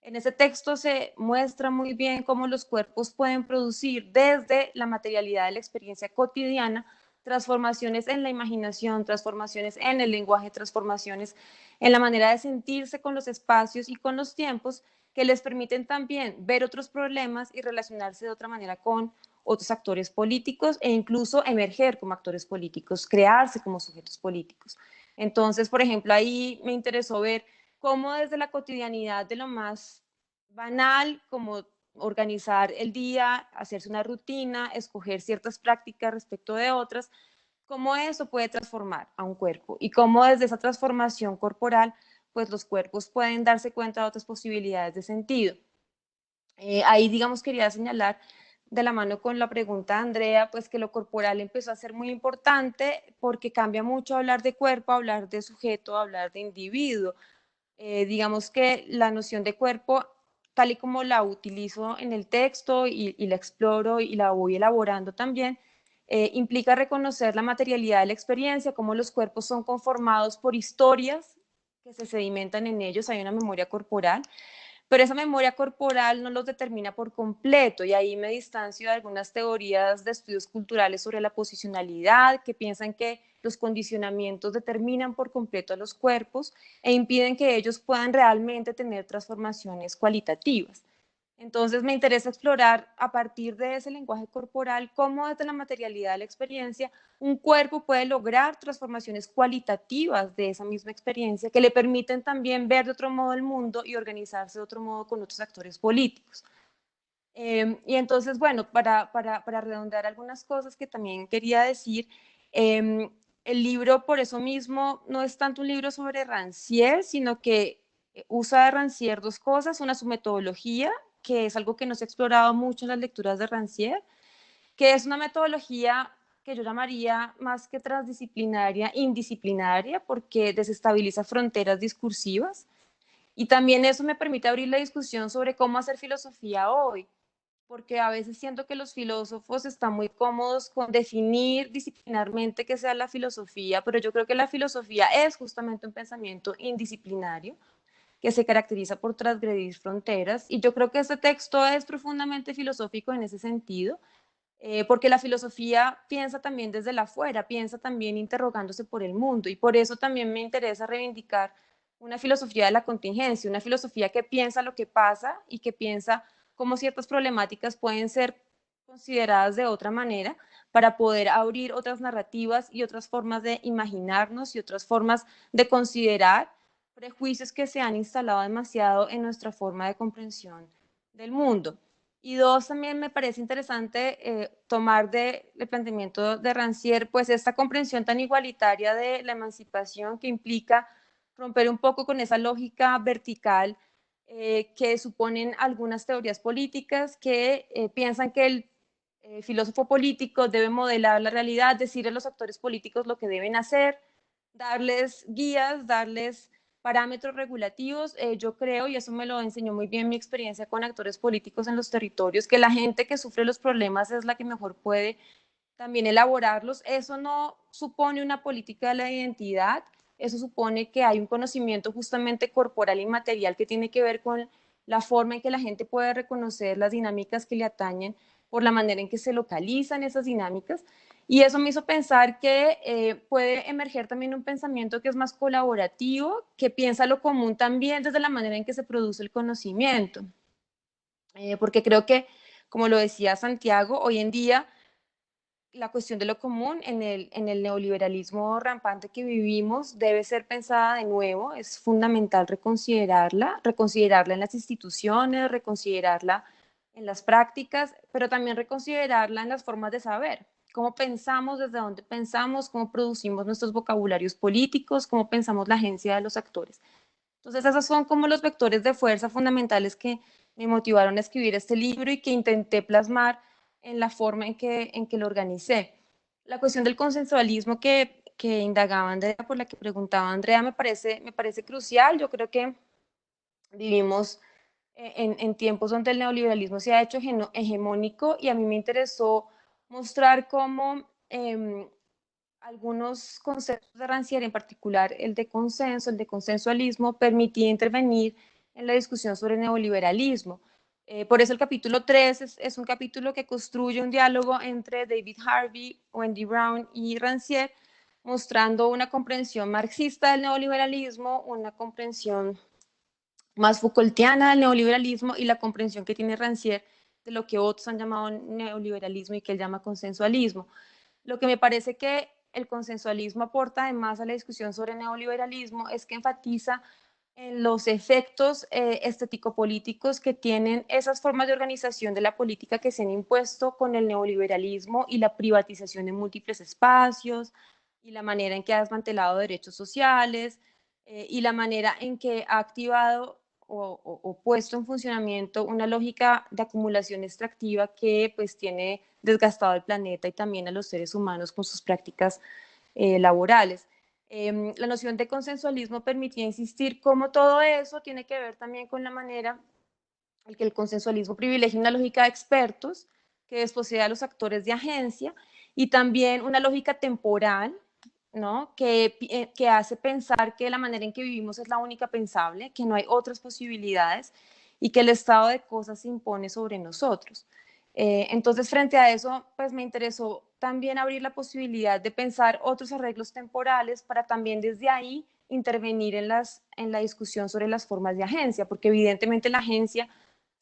En ese texto se muestra muy bien cómo los cuerpos pueden producir desde la materialidad de la experiencia cotidiana transformaciones en la imaginación, transformaciones en el lenguaje, transformaciones en la manera de sentirse con los espacios y con los tiempos que les permiten también ver otros problemas y relacionarse de otra manera con otros actores políticos e incluso emerger como actores políticos, crearse como sujetos políticos. Entonces, por ejemplo, ahí me interesó ver cómo desde la cotidianidad de lo más banal, como organizar el día, hacerse una rutina, escoger ciertas prácticas respecto de otras, cómo eso puede transformar a un cuerpo y cómo desde esa transformación corporal, pues los cuerpos pueden darse cuenta de otras posibilidades de sentido. Ahí, digamos, quería señalar de la mano con la pregunta de Andrea, pues que lo corporal empezó a ser muy importante porque cambia mucho hablar de cuerpo, hablar de sujeto, hablar de individuo. Digamos que la noción de cuerpo, tal y como la utilizo en el texto y la exploro y la voy elaborando también, implica reconocer la materialidad de la experiencia, cómo los cuerpos son conformados por historias que se sedimentan en ellos, hay una memoria corporal, pero esa memoria corporal no los determina por completo y ahí me distancio de algunas teorías de estudios culturales sobre la posicionalidad que piensan que los condicionamientos determinan por completo a los cuerpos e impiden que ellos puedan realmente tener transformaciones cualitativas. Entonces me interesa explorar a partir de ese lenguaje corporal cómo desde la materialidad de la experiencia un cuerpo puede lograr transformaciones cualitativas de esa misma experiencia que le permiten también ver de otro modo el mundo y organizarse de otro modo con otros actores políticos. Y entonces, bueno, para redondear algunas cosas que también quería decir, el libro por eso mismo no es tanto un libro sobre Rancière, sino que usa de Rancière dos cosas, una su metodología, que es algo que no se ha explorado mucho en las lecturas de Rancière, que es una metodología que yo llamaría más que transdisciplinaria, indisciplinaria, porque desestabiliza fronteras discursivas. Y también eso me permite abrir la discusión sobre cómo hacer filosofía hoy, porque a veces siento que los filósofos están muy cómodos con definir disciplinarmente qué sea la filosofía, pero yo creo que la filosofía es justamente un pensamiento indisciplinario que se caracteriza por transgredir fronteras, y yo creo que este texto es profundamente filosófico en ese sentido, porque la filosofía piensa también desde la afuera, piensa también interrogándose por el mundo, y por eso también me interesa reivindicar una filosofía de la contingencia, una filosofía que piensa lo que pasa y que piensa cómo ciertas problemáticas pueden ser consideradas de otra manera para poder abrir otras narrativas y otras formas de imaginarnos y otras formas de considerar prejuicios que se han instalado demasiado en nuestra forma de comprensión del mundo. Y dos, también me parece interesante tomar del planteamiento de Rancière, pues esta comprensión tan igualitaria de la emancipación que implica romper un poco con esa lógica vertical que suponen algunas teorías políticas que piensan que el filósofo político debe modelar la realidad, decir a los actores políticos lo que deben hacer, darles guías, darles parámetros regulativos. Yo creo, y eso me lo enseñó muy bien mi experiencia con actores políticos en los territorios, que la gente que sufre los problemas es la que mejor puede también elaborarlos. Eso no supone una política de la identidad, eso supone que hay un conocimiento justamente corporal y material que tiene que ver con la forma en que la gente puede reconocer las dinámicas que le atañen por la manera en que se localizan esas dinámicas. Y eso me hizo pensar que puede emerger también un pensamiento que es más colaborativo, que piensa lo común también desde la manera en que se produce el conocimiento. Porque creo que, como lo decía Santiago, hoy en día la cuestión de lo común en el neoliberalismo rampante que vivimos debe ser pensada de nuevo. Es fundamental reconsiderarla en las instituciones, reconsiderarla en las prácticas, pero también reconsiderarla en las formas de saber. Cómo pensamos, desde dónde pensamos, cómo producimos nuestros vocabularios políticos, cómo pensamos la agencia de los actores. Entonces, esos son como los vectores de fuerza fundamentales que me motivaron a escribir este libro y que intenté plasmar en la forma en que lo organicé. La cuestión del consensualismo que indagaba Andrea, por la que preguntaba Andrea, me parece crucial. Yo creo que vivimos en tiempos donde el neoliberalismo se ha hecho hegemónico, y a mí me interesó mostrar cómo algunos conceptos de Rancière, en particular el de consenso, el de consensualismo, permitía intervenir en la discusión sobre el neoliberalismo. Por eso el capítulo 3 es un capítulo que construye un diálogo entre David Harvey, Wendy Brown y Rancière, mostrando una comprensión marxista del neoliberalismo, una comprensión más Foucaultiana del neoliberalismo y la comprensión que tiene Rancière de lo que otros han llamado neoliberalismo y que él llama consensualismo. Lo que me parece que el consensualismo aporta además a la discusión sobre neoliberalismo es que enfatiza en los efectos estético-políticos que tienen esas formas de organización de la política que se han impuesto con el neoliberalismo y la privatización de múltiples espacios, y la manera en que ha desmantelado derechos sociales, y la manera en que ha activado o puesto en funcionamiento una lógica de acumulación extractiva que pues tiene desgastado el planeta y también a los seres humanos con sus prácticas laborales. La noción de consensualismo permitía insistir cómo todo eso tiene que ver también con la manera en que el consensualismo privilegia una lógica de expertos que desposea a los actores de agencia, y también una lógica temporal, ¿no? Que hace pensar que la manera en que vivimos es la única pensable, que no hay otras posibilidades y que el estado de cosas se impone sobre nosotros. Entonces, frente a eso, pues me interesó también abrir la posibilidad de pensar otros arreglos temporales para también desde ahí intervenir en la discusión sobre las formas de agencia, porque evidentemente la agencia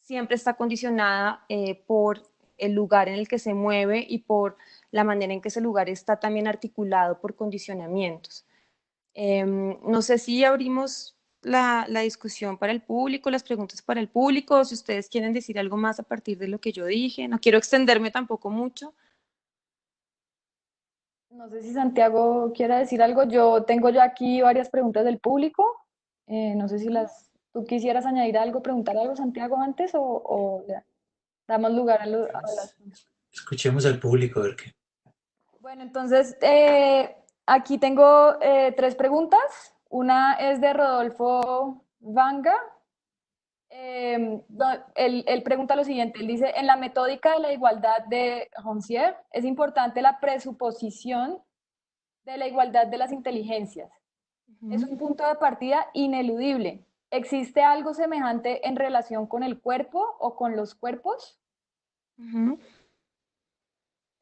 siempre está condicionada por el lugar en el que se mueve y por la manera en que ese lugar está también articulado por condicionamientos. No sé si abrimos la discusión para el público, las preguntas para el público, o si ustedes quieren decir algo más a partir de lo que yo dije. No quiero extenderme tampoco mucho. No sé si Santiago quiera decir algo. Tengo yo aquí varias preguntas del público. No sé si tú quisieras añadir algo, preguntar algo, Santiago, antes o le damos lugar a las... Escuchemos al público a ver qué. Bueno, entonces aquí tengo tres preguntas. Una es de Rodolfo Vanga. Él pregunta lo siguiente, él dice, en la metódica de la igualdad de Rancière es importante la presuposición de la igualdad de las inteligencias. Es un punto de partida ineludible. ¿Existe algo semejante en relación con el cuerpo o con los cuerpos?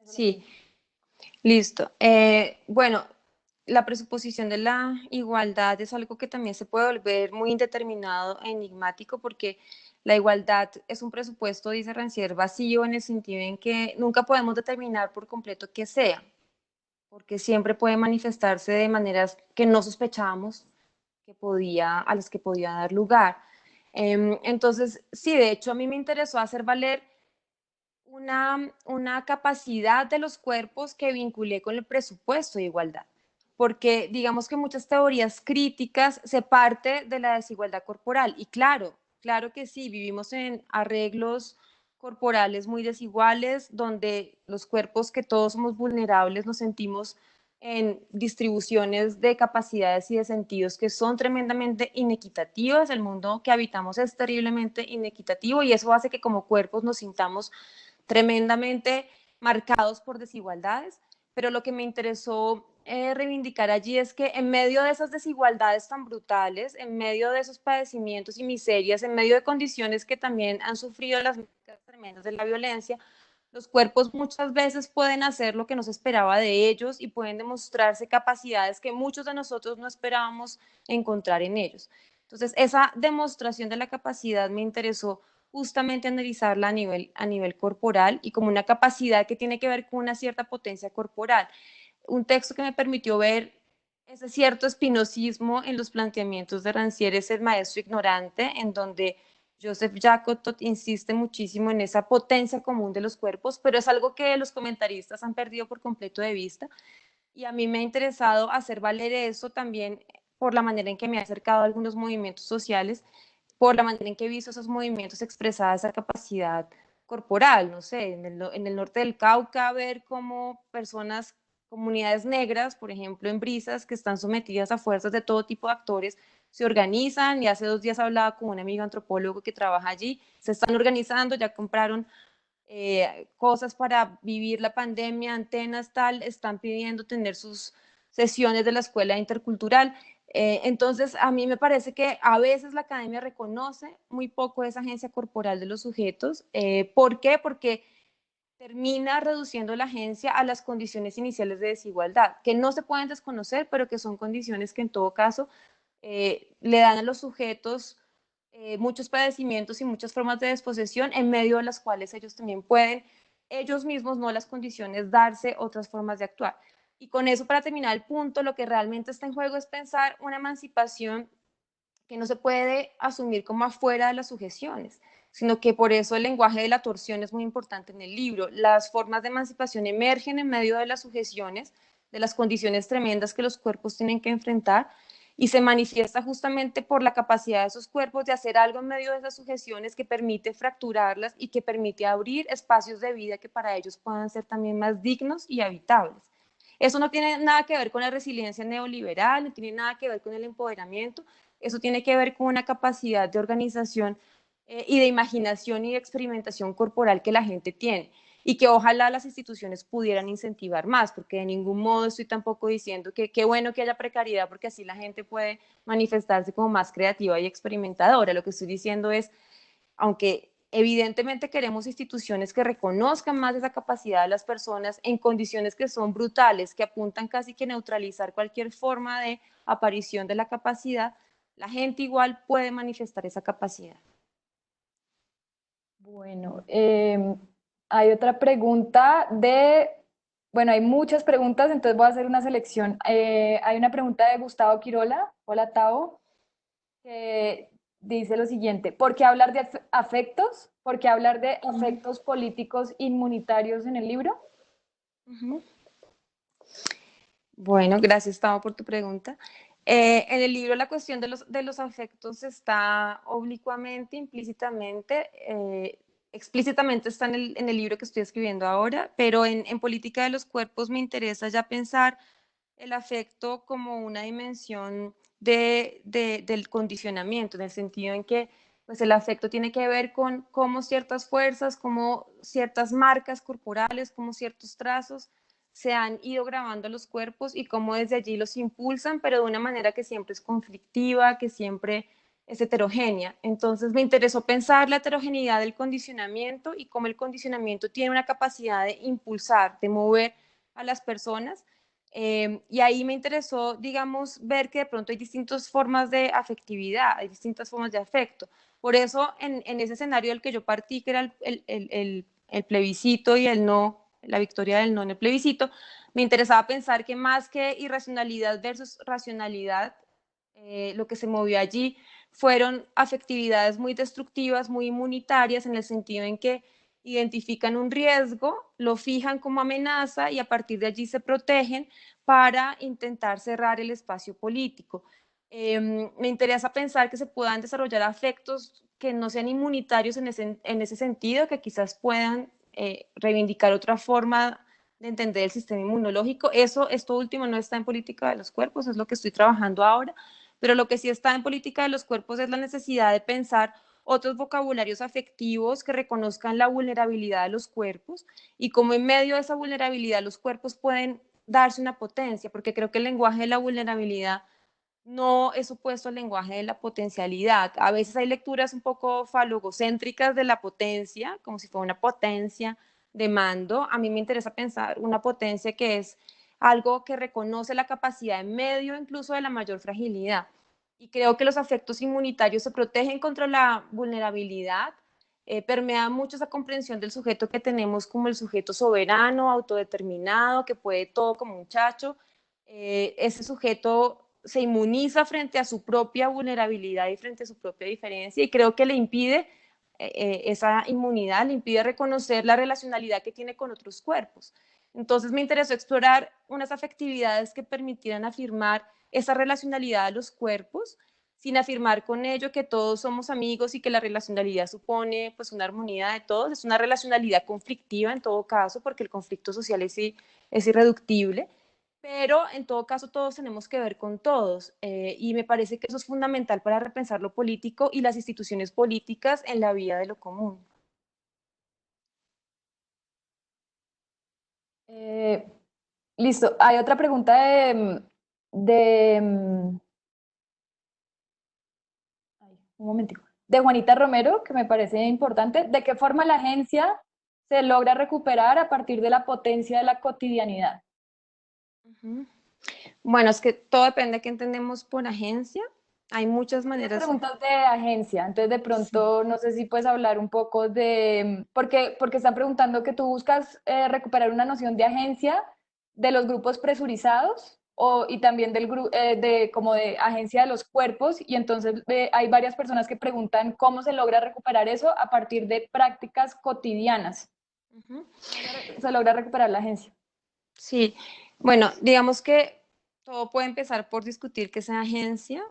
Sí, listo. Bueno, la presuposición de la igualdad es algo que también se puede volver muy indeterminado e enigmático porque la igualdad es un presupuesto, dice Rancière, vacío en el sentido en que nunca podemos determinar por completo qué sea, porque siempre puede manifestarse de maneras que no sospechábamos a las que podía dar lugar. Entonces, sí, de hecho a mí me interesó hacer valer una capacidad de los cuerpos que vinculé con el presupuesto de igualdad, porque digamos que muchas teorías críticas se parte de la desigualdad corporal y claro que sí, vivimos en arreglos corporales muy desiguales, donde los cuerpos que todos somos vulnerables nos sentimos en distribuciones de capacidades y de sentidos que son tremendamente inequitativas. El mundo que habitamos es terriblemente inequitativo y eso hace que como cuerpos nos sintamos tremendamente marcados por desigualdades, pero lo que me interesó reivindicar allí es que en medio de esas desigualdades tan brutales, en medio de esos padecimientos y miserias, en medio de condiciones que también han sufrido las marcas tremendas de la violencia, los cuerpos muchas veces pueden hacer lo que no se esperaba de ellos y pueden demostrarse capacidades que muchos de nosotros no esperábamos encontrar en ellos. Entonces, esa demostración de la capacidad me interesó justamente analizarla a nivel corporal y como una capacidad que tiene que ver con una cierta potencia corporal. Un texto que me permitió ver ese cierto espinosismo en los planteamientos de Rancière es El maestro ignorante, en donde Joseph Jacotot insiste muchísimo en esa potencia común de los cuerpos, pero es algo que los comentaristas han perdido por completo de vista. Y a mí me ha interesado hacer valer eso también por la manera en que me he acercado a algunos movimientos sociales, por la manera en que he visto esos movimientos expresada esa capacidad corporal, no sé, en el norte del Cauca, ver cómo personas, comunidades negras, por ejemplo, en Brisas, que están sometidas a fuerzas de todo tipo de actores, se organizan, y hace 2 días hablaba con un amigo antropólogo que trabaja allí, se están organizando, ya compraron cosas para vivir la pandemia, antenas, tal, están pidiendo tener sus sesiones de la escuela intercultural. Entonces, a mí me parece que a veces la academia reconoce muy poco esa agencia corporal de los sujetos. ¿Por qué? Porque termina reduciendo la agencia a las condiciones iniciales de desigualdad, que no se pueden desconocer, pero que son condiciones que en todo caso le dan a los sujetos muchos padecimientos y muchas formas de desposesión en medio de las cuales ellos también pueden, ellos mismos, no las condiciones, darse otras formas de actuar. Y con eso, para terminar el punto, lo que realmente está en juego es pensar una emancipación que no se puede asumir como afuera de las sujeciones, sino que por eso el lenguaje de la torsión es muy importante en el libro. Las formas de emancipación emergen en medio de las sujeciones, de las condiciones tremendas que los cuerpos tienen que enfrentar, y se manifiesta justamente por la capacidad de esos cuerpos de hacer algo en medio de esas sujeciones que permite fracturarlas y que permite abrir espacios de vida que para ellos puedan ser también más dignos y habitables. Eso no tiene nada que ver con la resiliencia neoliberal, no tiene nada que ver con el empoderamiento, eso tiene que ver con una capacidad de organización y de imaginación y de experimentación corporal que la gente tiene y que ojalá las instituciones pudieran incentivar más, porque de ningún modo estoy tampoco diciendo que qué bueno que haya precariedad, porque así la gente puede manifestarse como más creativa y experimentadora. Lo que estoy diciendo es, aunque evidentemente queremos instituciones que reconozcan más esa capacidad de las personas en condiciones que son brutales, que apuntan casi que a neutralizar cualquier forma de aparición de la capacidad, la gente igual puede manifestar esa capacidad. Bueno, hay otra pregunta bueno, hay muchas preguntas, entonces voy a hacer una selección. Hay una pregunta de Gustavo Quirola, hola Tavo, que dice lo siguiente: ¿por qué hablar de afectos? ¿Por qué hablar de afectos políticos inmunitarios en el libro? Ujú. Bueno, gracias, Tavo, por tu pregunta. En el libro la cuestión de los afectos está oblicuamente, implícitamente, explícitamente está en el libro que estoy escribiendo ahora, pero en política de los cuerpos me interesa ya pensar el afecto como una dimensión del condicionamiento, en el sentido en que pues, el afecto tiene que ver con cómo ciertas fuerzas, cómo ciertas marcas corporales, cómo ciertos trazos se han ido grabando a los cuerpos y cómo desde allí los impulsan, pero de una manera que siempre es conflictiva, que siempre es heterogénea. Entonces me interesó pensar la heterogeneidad del condicionamiento y cómo el condicionamiento tiene una capacidad de impulsar, de mover a las personas. Y ahí me interesó, digamos, ver que de pronto hay distintas formas de afectividad, hay distintas formas de afecto. Por eso, en ese escenario del que yo partí, que era el plebiscito y el no, la victoria del no en el plebiscito, me interesaba pensar que más que irracionalidad versus racionalidad, lo que se movió allí fueron afectividades muy destructivas, muy inmunitarias, en el sentido en que identifican un riesgo, lo fijan como amenaza y a partir de allí se protegen para intentar cerrar el espacio político. Me interesa pensar que se puedan desarrollar afectos que no sean inmunitarios en ese sentido, que quizás puedan reivindicar otra forma de entender el sistema inmunológico. Esto último no está en política de los cuerpos, es lo que estoy trabajando ahora, pero lo que sí está en política de los cuerpos es la necesidad de pensar otros vocabularios afectivos que reconozcan la vulnerabilidad de los cuerpos y cómo en medio de esa vulnerabilidad los cuerpos pueden darse una potencia, porque creo que el lenguaje de la vulnerabilidad no es opuesto al lenguaje de la potencialidad. A veces hay lecturas un poco falogocéntricas de la potencia, como si fuera una potencia de mando. A mí me interesa pensar una potencia que es algo que reconoce la capacidad en medio incluso de la mayor fragilidad. Y creo que los afectos inmunitarios se protegen contra la vulnerabilidad, permea mucho esa comprensión del sujeto que tenemos como el sujeto soberano, autodeterminado, que puede todo como un chacho. Ese sujeto se inmuniza frente a su propia vulnerabilidad y frente a su propia diferencia y creo que le impide esa inmunidad, le impide reconocer la relacionalidad que tiene con otros cuerpos. Entonces me interesó explorar unas afectividades que permitieran afirmar esa relacionalidad de los cuerpos, sin afirmar con ello que todos somos amigos y que la relacionalidad supone pues una armonía de todos. Es una relacionalidad conflictiva en todo caso, porque el conflicto social es irreductible, pero en todo caso todos tenemos que ver con todos y me parece que eso es fundamental para repensar lo político y las instituciones políticas en la vida de lo común. Listo, hay otra pregunta de un momentico, de Juanita Romero, que me parece importante. ¿De qué forma la agencia se logra recuperar a partir de la potencia de la cotidianidad? Bueno, es que todo depende de qué entendemos por agencia. Hay muchas Las maneras. preguntas de agencia, entonces de pronto no sé si puedes hablar un poco porque están preguntando que tú buscas recuperar una noción de agencia de los grupos presurizados y también como de agencia de los cuerpos, y entonces hay varias personas que preguntan cómo se logra recuperar eso a partir de prácticas cotidianas. Se logra recuperar la agencia. Sí, bueno, digamos que todo puede empezar por discutir qué es una agencia.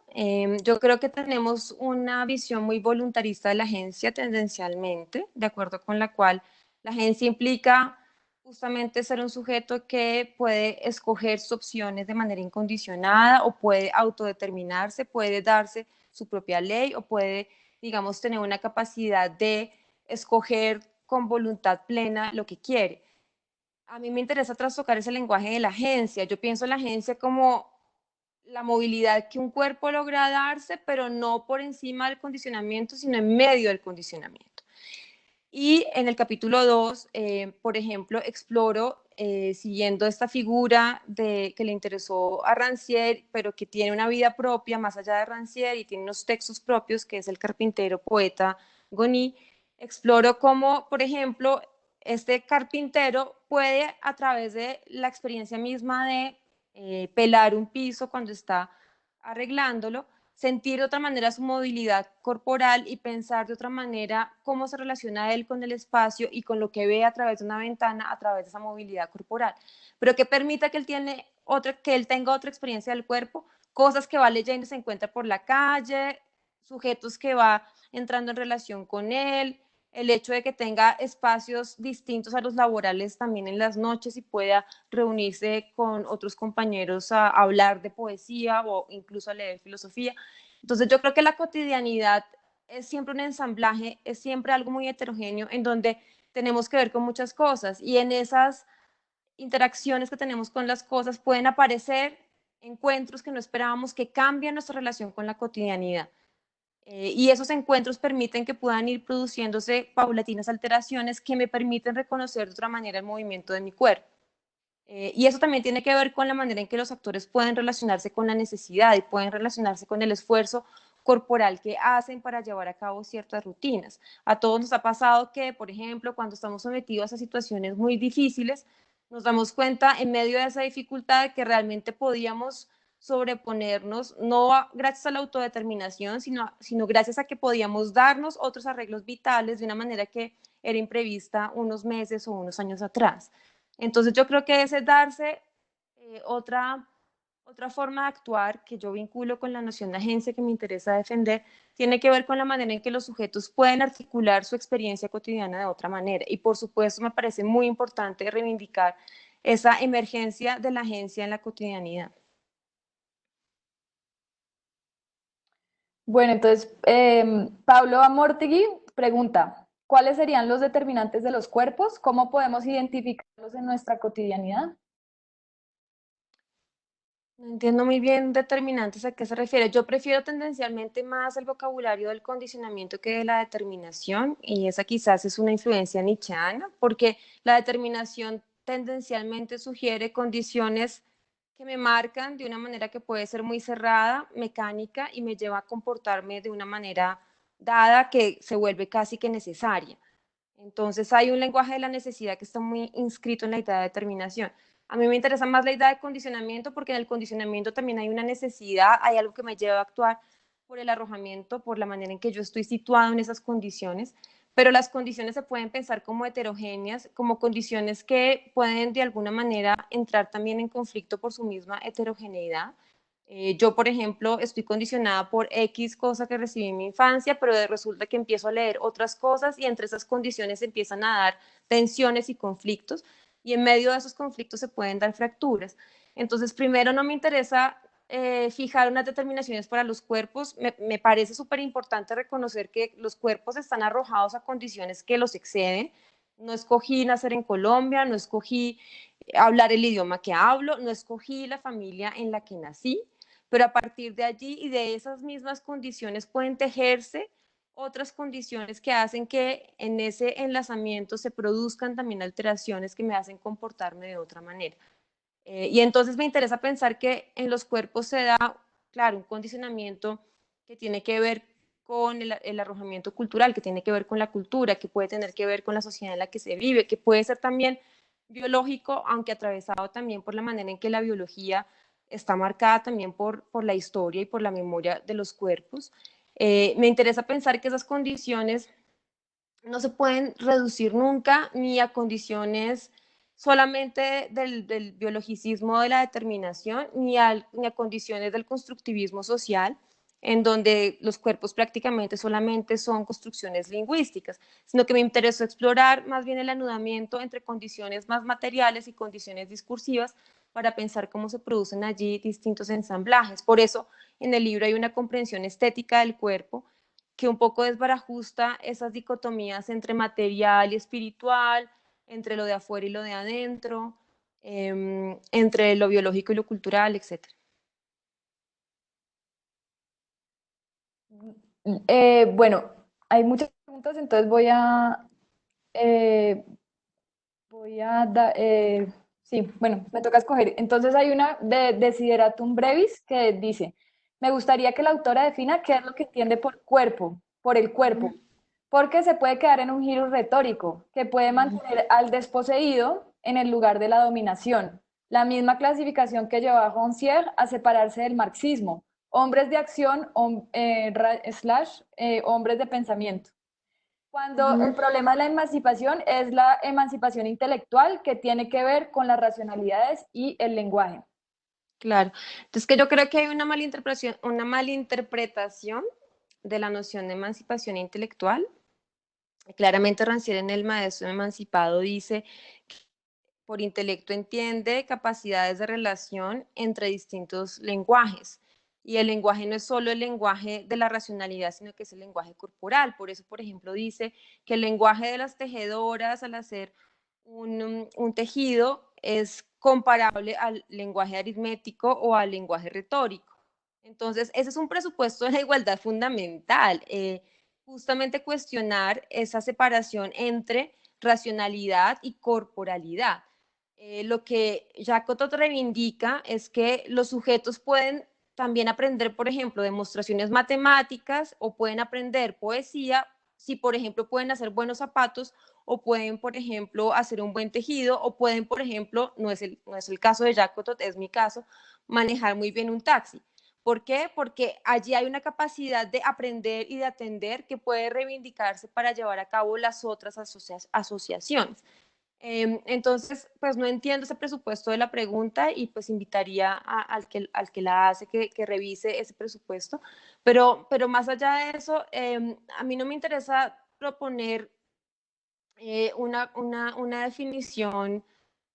Yo creo que tenemos una visión muy voluntarista de la agencia tendencialmente, de acuerdo con la cual la agencia implica justamente ser un sujeto que puede escoger sus opciones de manera incondicionada o puede autodeterminarse, puede darse su propia ley o puede, digamos, tener una capacidad de escoger con voluntad plena lo que quiere. A mí me interesa trastocar ese lenguaje de la agencia. Yo pienso en la agencia como la movilidad que un cuerpo logra darse, pero no por encima del condicionamiento, sino en medio del condicionamiento. Y en el capítulo 2, por ejemplo, exploro, siguiendo esta figura que le interesó a Rancière, pero que tiene una vida propia más allá de Rancière y tiene unos textos propios, que es el carpintero poeta Goni, exploro cómo, por ejemplo, este carpintero puede, a través de la experiencia misma de pelar un piso cuando está arreglándolo, sentir de otra manera su movilidad corporal y pensar de otra manera cómo se relaciona él con el espacio y con lo que ve a través de una ventana, a través de esa movilidad corporal, pero que permita que él tenga otra experiencia del cuerpo, cosas que va leyendo y se encuentra por la calle, sujetos que va entrando en relación con él, el hecho de que tenga espacios distintos a los laborales también en las noches y pueda reunirse con otros compañeros a hablar de poesía o incluso a leer filosofía. Entonces yo creo que la cotidianidad es siempre un ensamblaje, es siempre algo muy heterogéneo en donde tenemos que ver con muchas cosas y en esas interacciones que tenemos con las cosas pueden aparecer encuentros que no esperábamos que cambien nuestra relación con la cotidianidad. Y esos encuentros permiten que puedan ir produciéndose paulatinas alteraciones que me permiten reconocer de otra manera el movimiento de mi cuerpo. Y eso también tiene que ver con la manera en que los actores pueden relacionarse con la necesidad y pueden relacionarse con el esfuerzo corporal que hacen para llevar a cabo ciertas rutinas. A todos nos ha pasado que, por ejemplo, cuando estamos sometidos a situaciones muy difíciles, nos damos cuenta en medio de esa dificultad de que realmente podíamos sobreponernos, no gracias a la autodeterminación, sino gracias a que podíamos darnos otros arreglos vitales de una manera que era imprevista unos meses o unos años atrás. Entonces yo creo que ese darse otra forma de actuar que yo vinculo con la noción de agencia que me interesa defender, tiene que ver con la manera en que los sujetos pueden articular su experiencia cotidiana de otra manera. Y por supuesto me parece muy importante reivindicar esa emergencia de la agencia en la cotidianidad. Bueno, entonces, Pablo Amortegui pregunta, ¿cuáles serían los determinantes de los cuerpos? ¿Cómo podemos identificarlos en nuestra cotidianidad? No entiendo muy bien determinantes a qué se refiere. Yo prefiero tendencialmente más el vocabulario del condicionamiento que de la determinación, y esa quizás es una influencia nietzscheana, porque la determinación tendencialmente sugiere condiciones que me marcan de una manera que puede ser muy cerrada, mecánica, y me lleva a comportarme de una manera dada que se vuelve casi que necesaria. Entonces hay un lenguaje de la necesidad que está muy inscrito en la idea de determinación. A mí me interesa más la idea de condicionamiento porque en el condicionamiento también hay una necesidad, hay algo que me lleva a actuar por el arrojamiento, por la manera en que yo estoy situado en esas condiciones, pero las condiciones se pueden pensar como heterogéneas, como condiciones que pueden de alguna manera entrar también en conflicto por su misma heterogeneidad. Yo, por ejemplo, estoy condicionada por X cosa que recibí en mi infancia, pero resulta que empiezo a leer otras cosas y entre esas condiciones empiezan a dar tensiones y conflictos y en medio de esos conflictos se pueden dar fracturas. Entonces, primero no me interesa fijar unas determinaciones para los cuerpos. Me parece súper importante reconocer que los cuerpos están arrojados a condiciones que los exceden. No escogí nacer en Colombia, no escogí hablar el idioma que hablo, no escogí la familia en la que nací, pero a partir de allí y de esas mismas condiciones pueden tejerse otras condiciones que hacen que en ese enlazamiento se produzcan también alteraciones que me hacen comportarme de otra manera. Y entonces me interesa pensar que en los cuerpos se da, claro, un condicionamiento que tiene que ver con el arrojamiento cultural, que tiene que ver con la cultura, que puede tener que ver con la sociedad en la que se vive, que puede ser también biológico, aunque atravesado también por la manera en que la biología está marcada también por la historia y por la memoria de los cuerpos. Me interesa pensar que esas condiciones no se pueden reducir nunca ni a condiciones solamente del biologicismo de la determinación, ni a condiciones del constructivismo social, en donde los cuerpos prácticamente solamente son construcciones lingüísticas, sino que me interesó explorar más bien el anudamiento entre condiciones más materiales y condiciones discursivas para pensar cómo se producen allí distintos ensamblajes. Por eso, en el libro hay una comprensión estética del cuerpo que un poco desbarajusta esas dicotomías entre material y espiritual, entre lo de afuera y lo de adentro, entre lo biológico y lo cultural, etc. Bueno, hay muchas preguntas, entonces eh, sí, bueno, me toca escoger. Entonces hay una de Desideratum Brevis que dice, me gustaría que la autora defina qué es lo que entiende por cuerpo, por el cuerpo. porque se puede quedar en un giro retórico, que puede mantener al desposeído en el lugar de la dominación. La misma clasificación que llevó a Rancière a separarse del marxismo, hombres de acción hombres de pensamiento. Cuando el problema de la emancipación es la emancipación intelectual, que tiene que ver con las racionalidades y el lenguaje. Claro. Entonces, que yo creo que hay una malinterpretación de la noción de emancipación intelectual. Claramente Rancière en El Maestro Emancipado dice que por intelecto entiende capacidades de relación entre distintos lenguajes. Y el lenguaje no es solo el lenguaje de la racionalidad, sino que es el lenguaje corporal. Por eso, por ejemplo, dice que el lenguaje de las tejedoras al hacer un tejido es comparable al lenguaje aritmético o al lenguaje retórico. Entonces, ese es un presupuesto de la igualdad fundamental, justamente cuestionar esa separación entre racionalidad y corporalidad. Lo que Jacques Cotot reivindica es que los sujetos pueden también aprender, por ejemplo, demostraciones matemáticas o pueden aprender poesía si, por ejemplo, pueden hacer buenos zapatos o pueden, por ejemplo, hacer un buen tejido o pueden, por ejemplo, no es el caso de Jacques Cotot, es mi caso, manejar muy bien un taxi. ¿Por qué? Porque allí hay una capacidad de aprender y de atender que puede reivindicarse para llevar a cabo las otras asociaciones. Entonces, pues no entiendo ese presupuesto de la pregunta y pues invitaría al que la hace que revise ese presupuesto. Pero más allá de eso, a mí no me interesa proponer una definición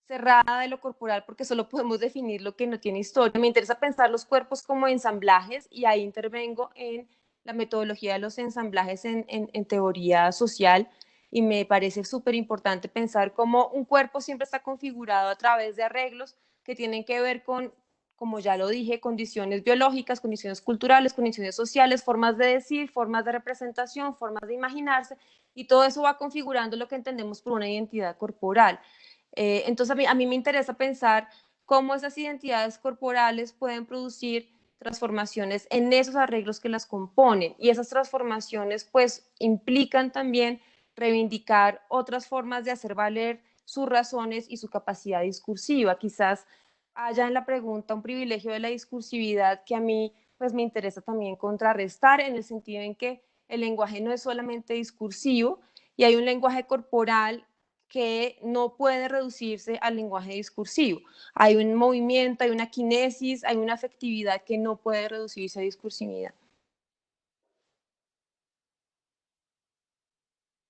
cerrada de lo corporal porque solo podemos definir lo que no tiene historia. Me interesa pensar los cuerpos como ensamblajes y ahí intervengo en la metodología de los ensamblajes en teoría social y me parece súper importante pensar cómo un cuerpo siempre está configurado a través de arreglos que tienen que ver con, como ya lo dije, condiciones biológicas, condiciones culturales, condiciones sociales, formas de decir, formas de representación, formas de imaginarse, y todo eso va configurando lo que entendemos por una identidad corporal. Entonces a mí me interesa pensar cómo esas identidades corporales pueden producir transformaciones en esos arreglos que las componen y esas transformaciones pues implican también reivindicar otras formas de hacer valer sus razones y su capacidad discursiva. Quizás haya en la pregunta un privilegio de la discursividad que a mí pues me interesa también contrarrestar en el sentido en que el lenguaje no es solamente discursivo y hay un lenguaje corporal que no puede reducirse al lenguaje discursivo. Hay un movimiento, hay una kinesis, hay una afectividad que no puede reducirse a discursividad.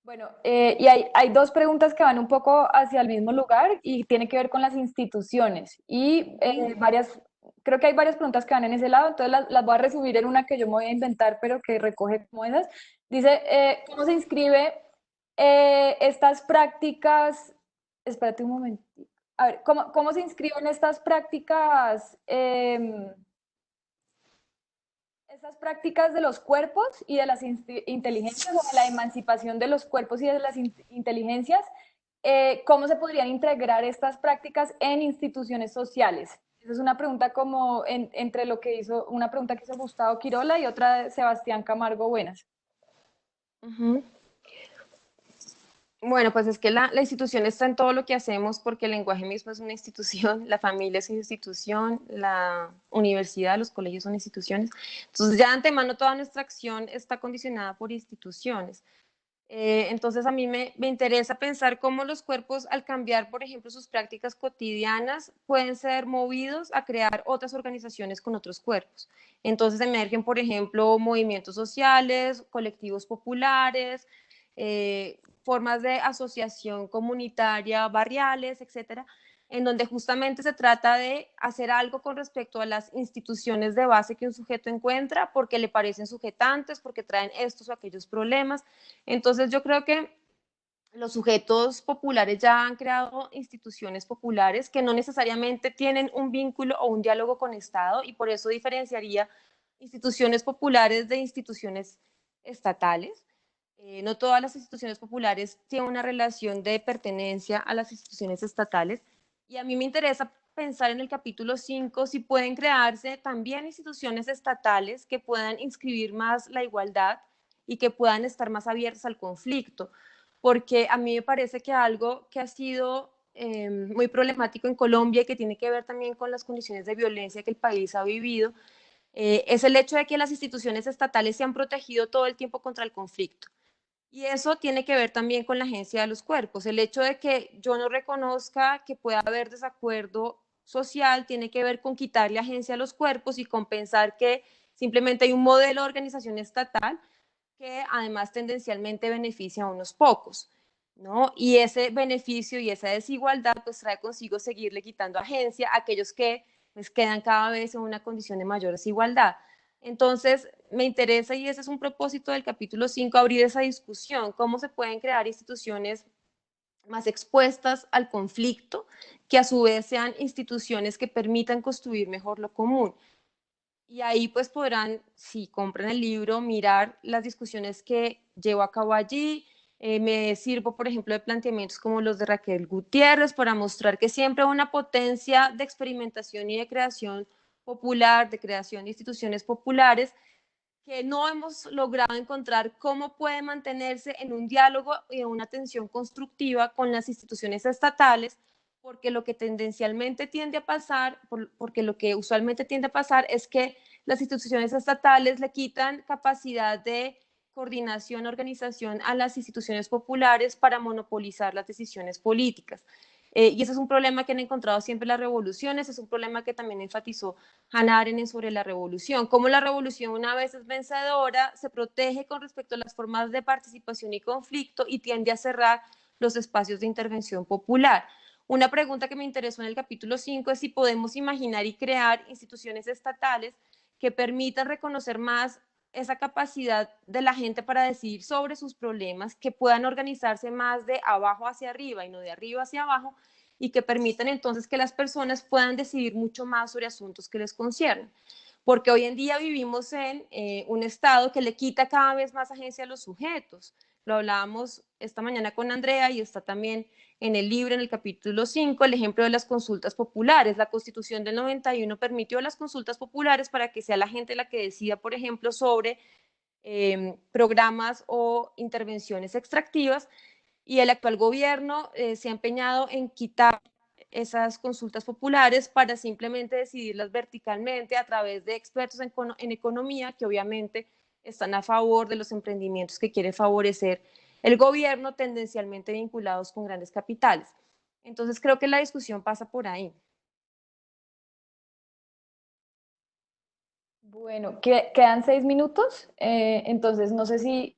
Bueno, y hay dos preguntas que van un poco hacia el mismo lugar y tiene que ver con las instituciones. Y creo que hay varias preguntas que van en ese lado, entonces las voy a resumir en una que yo me voy a inventar, pero que recoge como esas. Dice, ¿cómo se inscribe estas prácticas? Espérate un momento. A ver, ¿cómo se inscriben estas prácticas? Estas prácticas de los cuerpos y de las inteligencias, o de la emancipación de los cuerpos y de las inteligencias, ¿cómo se podrían integrar estas prácticas en instituciones sociales? Esa es una pregunta como entre lo que hizo, una pregunta que hizo Gustavo Quirola y otra de Sebastián Camargo Buenas. Bueno, pues es que la institución está en todo lo que hacemos porque el lenguaje mismo es una institución, la familia es una institución, la universidad, los colegios son instituciones. Entonces ya de antemano toda nuestra acción está condicionada por instituciones. Entonces a mí me interesa pensar cómo los cuerpos al cambiar, por ejemplo, sus prácticas cotidianas, pueden ser movidos a crear otras organizaciones con otros cuerpos. Entonces emergen, por ejemplo, movimientos sociales, colectivos populares, formas de asociación comunitaria, barriales, etcétera, en donde justamente se trata de hacer algo con respecto a las instituciones de base que un sujeto encuentra porque le parecen sujetantes, porque traen estos o aquellos problemas. Entonces yo creo que los sujetos populares ya han creado instituciones populares que no necesariamente tienen un vínculo o un diálogo con Estado y por eso diferenciaría instituciones populares de instituciones estatales. No todas las instituciones populares tienen una relación de pertenencia a las instituciones estatales y a mí me interesa pensar en el capítulo 5 si pueden crearse también instituciones estatales que puedan inscribir más la igualdad y que puedan estar más abiertas al conflicto, porque a mí me parece que algo que ha sido muy problemático en Colombia y que tiene que ver también con las condiciones de violencia que el país ha vivido, es el hecho de que las instituciones estatales se han protegido todo el tiempo contra el conflicto. Y eso tiene que ver también con la agencia de los cuerpos. El hecho de que yo no reconozca que pueda haber desacuerdo social tiene que ver con quitarle agencia a los cuerpos y con pensar que simplemente hay un modelo de organización estatal que además tendencialmente beneficia a unos pocos, ¿no? Y ese beneficio y esa desigualdad pues trae consigo seguirle quitando agencia a aquellos que pues quedan cada vez en una condición de mayor desigualdad. Entonces, me interesa, y ese es un propósito del capítulo 5, abrir esa discusión, cómo se pueden crear instituciones más expuestas al conflicto, que a su vez sean instituciones que permitan construir mejor lo común. Y ahí pues podrán, si compran el libro, mirar las discusiones que llevo a cabo allí. Me sirvo, por ejemplo, de planteamientos como los de Raquel Gutiérrez para mostrar que siempre hay una potencia de experimentación y de creación popular, de creación de instituciones populares, que no hemos logrado encontrar cómo puede mantenerse en un diálogo y en una tensión constructiva con las instituciones estatales, porque lo que tendencialmente tiende a pasar, porque lo que usualmente tiende a pasar es que las instituciones estatales le quitan capacidad de coordinación, organización a las instituciones populares para monopolizar las decisiones políticas. Y ese es un problema que han encontrado siempre las revoluciones, es un problema que también enfatizó Hannah Arendt sobre la revolución, cómo la revolución una vez es vencedora, se protege con respecto a las formas de participación y conflicto y tiende a cerrar los espacios de intervención popular. Una pregunta que me interesó en el capítulo 5 es si podemos imaginar y crear instituciones estatales que permitan reconocer más esa capacidad de la gente para decidir sobre sus problemas, que puedan organizarse más de abajo hacia arriba y no de arriba hacia abajo, y que permitan entonces que las personas puedan decidir mucho más sobre asuntos que les conciernen. Porque hoy en día vivimos en un Estado que le quita cada vez más agencia a los sujetos. Lo hablábamos esta mañana con Andrea y está también en el libro, en el capítulo 5, el ejemplo de las consultas populares. La Constitución del 91 permitió las consultas populares para que sea la gente la que decida, por ejemplo, sobre programas o intervenciones extractivas, y el actual gobierno se ha empeñado en quitar esas consultas populares para simplemente decidirlas verticalmente a través de expertos en economía que obviamente están a favor de los emprendimientos que quiere favorecer el gobierno, tendencialmente vinculados con grandes capitales. Entonces creo que la discusión pasa por ahí. Bueno, quedan 6 minutos, entonces no sé si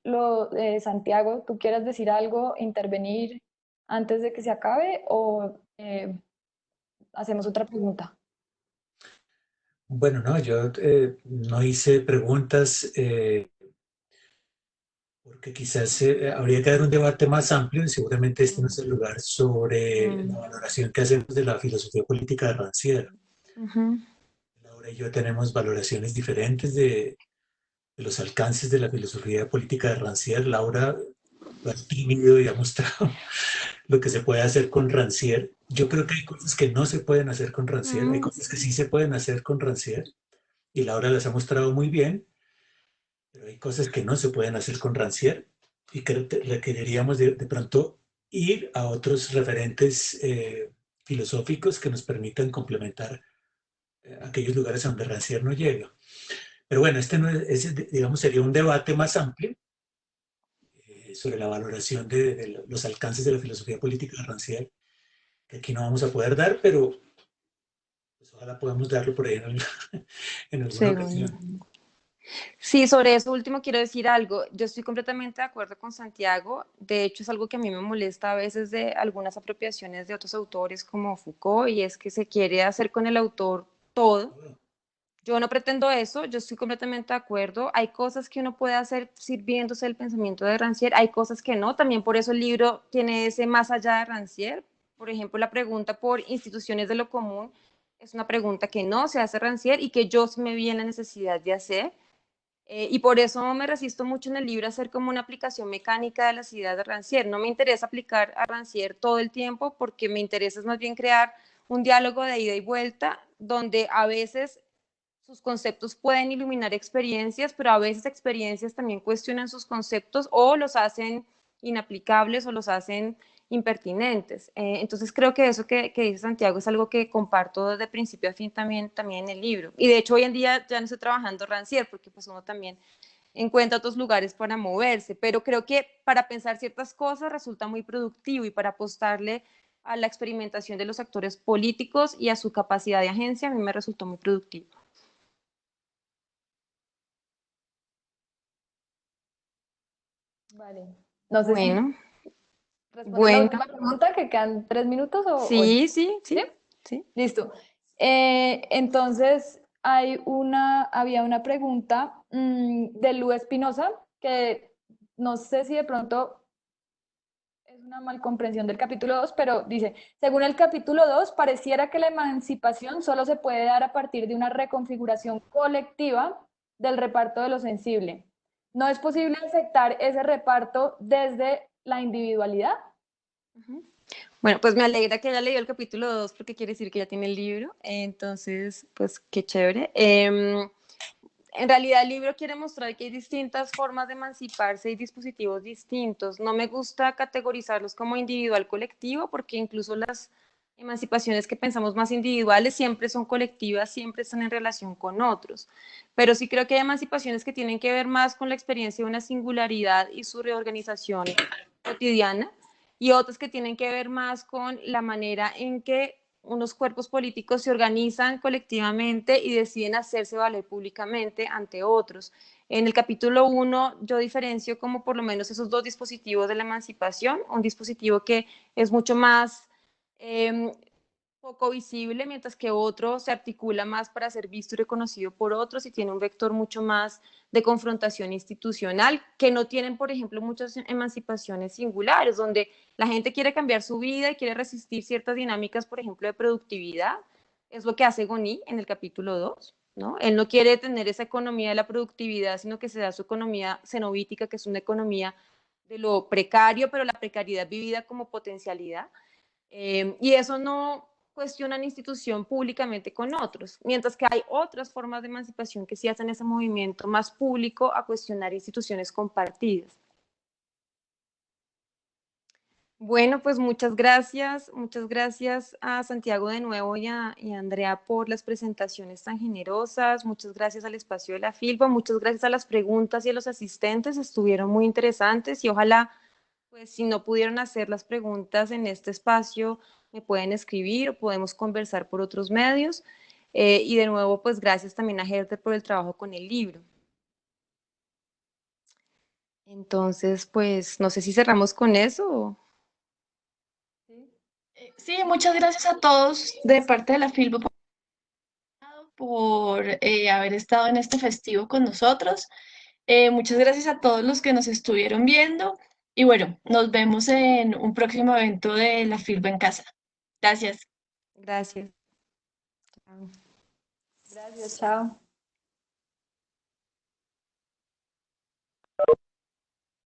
Santiago, tú quieras decir algo, intervenir antes de que se acabe o hacemos otra pregunta. Bueno, no, yo no hice preguntas porque quizás habría que dar un debate más amplio y seguramente este no es el lugar sobre la valoración que hacemos de la filosofía política de Rancière. Laura y yo tenemos valoraciones diferentes de los alcances de la filosofía política de Rancière. Laura lo ha tímido y ha mostrado lo que se puede hacer con Rancière. Yo creo que hay cosas que no se pueden hacer con Rancière, hay cosas que sí se pueden hacer con Rancière y Laura las ha mostrado muy bien, pero hay cosas que no se pueden hacer con Rancière y que requeriríamos de pronto ir a otros referentes filosóficos que nos permitan complementar aquellos lugares a donde Rancière no llega. Pero bueno, este no es, ese, digamos, sería un debate más amplio sobre la valoración de los alcances de la filosofía política de Rancière, que aquí no vamos a poder dar, pero pues, ojalá podamos darlo por ahí en alguna ocasión. Sí, sobre eso último quiero decir algo. Yo estoy completamente de acuerdo con Santiago. De hecho, es algo que a mí me molesta a veces de algunas apropiaciones de otros autores como Foucault, y es que se quiere hacer con el autor todo. Yo no pretendo eso, yo estoy completamente de acuerdo. Hay cosas que uno puede hacer sirviéndose del pensamiento de Rancière, hay cosas que no. También por eso el libro tiene ese más allá de Rancière. Por ejemplo, la pregunta por instituciones de lo común es una pregunta que no se hace Rancière y que yo sí me vi en la necesidad de hacer. Y por eso me resisto mucho en el libro a hacer como una aplicación mecánica de las ideas de Rancière. No me interesa aplicar a Rancière todo el tiempo, porque me interesa más bien crear un diálogo de ida y vuelta, donde a veces sus conceptos pueden iluminar experiencias, pero a veces experiencias también cuestionan sus conceptos o los hacen inaplicables o los hacen impertinentes. Entonces creo que eso que dice Santiago es algo que comparto desde principio a fin también en el libro. Y de hecho hoy en día ya no estoy trabajando Rancière porque pues uno también encuentra otros lugares para moverse, pero creo que para pensar ciertas cosas resulta muy productivo y para apostarle a la experimentación de los actores políticos y a su capacidad de agencia, a mí me resultó muy productivo. Vale. No sé si Bueno, respondes la bueno, última pregunta, que quedan 3 minutos o sí, ¿sí? sí. Listo. Entonces, había una pregunta de Lu Espinosa, que no sé si de pronto es una malcomprensión del capítulo 2, pero dice, según el capítulo 2, pareciera que la emancipación solo se puede dar a partir de una reconfiguración colectiva del reparto de lo sensible. ¿No es posible aceptar ese reparto desde la individualidad? Bueno, pues me alegra que haya leído el capítulo 2 porque quiere decir que ya tiene el libro, entonces, pues qué chévere. En realidad el libro quiere mostrar que hay distintas formas de emanciparse y dispositivos distintos. No me gusta categorizarlos como individual colectivo porque incluso las emancipaciones que pensamos más individuales siempre son colectivas, siempre están en relación con otros. Pero sí creo que hay emancipaciones que tienen que ver más con la experiencia de una singularidad y su reorganización cotidiana y otras que tienen que ver más con la manera en que unos cuerpos políticos se organizan colectivamente y deciden hacerse valer públicamente ante otros. En el capítulo 1 yo diferencio como por lo menos esos dos dispositivos de la emancipación, un dispositivo que es mucho más poco visible, mientras que otro se articula más para ser visto y reconocido por otros y tiene un vector mucho más de confrontación institucional, que no tienen, por ejemplo, muchas emancipaciones singulares, donde la gente quiere cambiar su vida y quiere resistir ciertas dinámicas, por ejemplo, de productividad. Es lo que hace Goni en el capítulo 2, ¿no? Él no quiere tener esa economía de la productividad, sino que se da su economía cenobítica, que es una economía de lo precario, pero la precariedad vivida como potencialidad. Y eso no cuestiona la institución públicamente con otros, mientras que hay otras formas de emancipación que sí hacen ese movimiento más público a cuestionar instituciones compartidas. Bueno, pues muchas gracias a Santiago de nuevo y a Andrea por las presentaciones tan generosas, muchas gracias al espacio de la Filbo, muchas gracias a las preguntas y a los asistentes, estuvieron muy interesantes y ojalá, pues si no pudieron hacer las preguntas en este espacio, me pueden escribir o podemos conversar por otros medios. Y de nuevo, pues gracias también a Herter por el trabajo con el libro. Entonces, pues no sé si cerramos con eso. Sí, muchas gracias a todos de parte de la Filbo por haber estado en este festivo con nosotros. Muchas gracias a todos los que nos estuvieron viendo y bueno, nos vemos en un próximo evento de la Filbo en casa. Gracias. Gracias. Gracias, chao.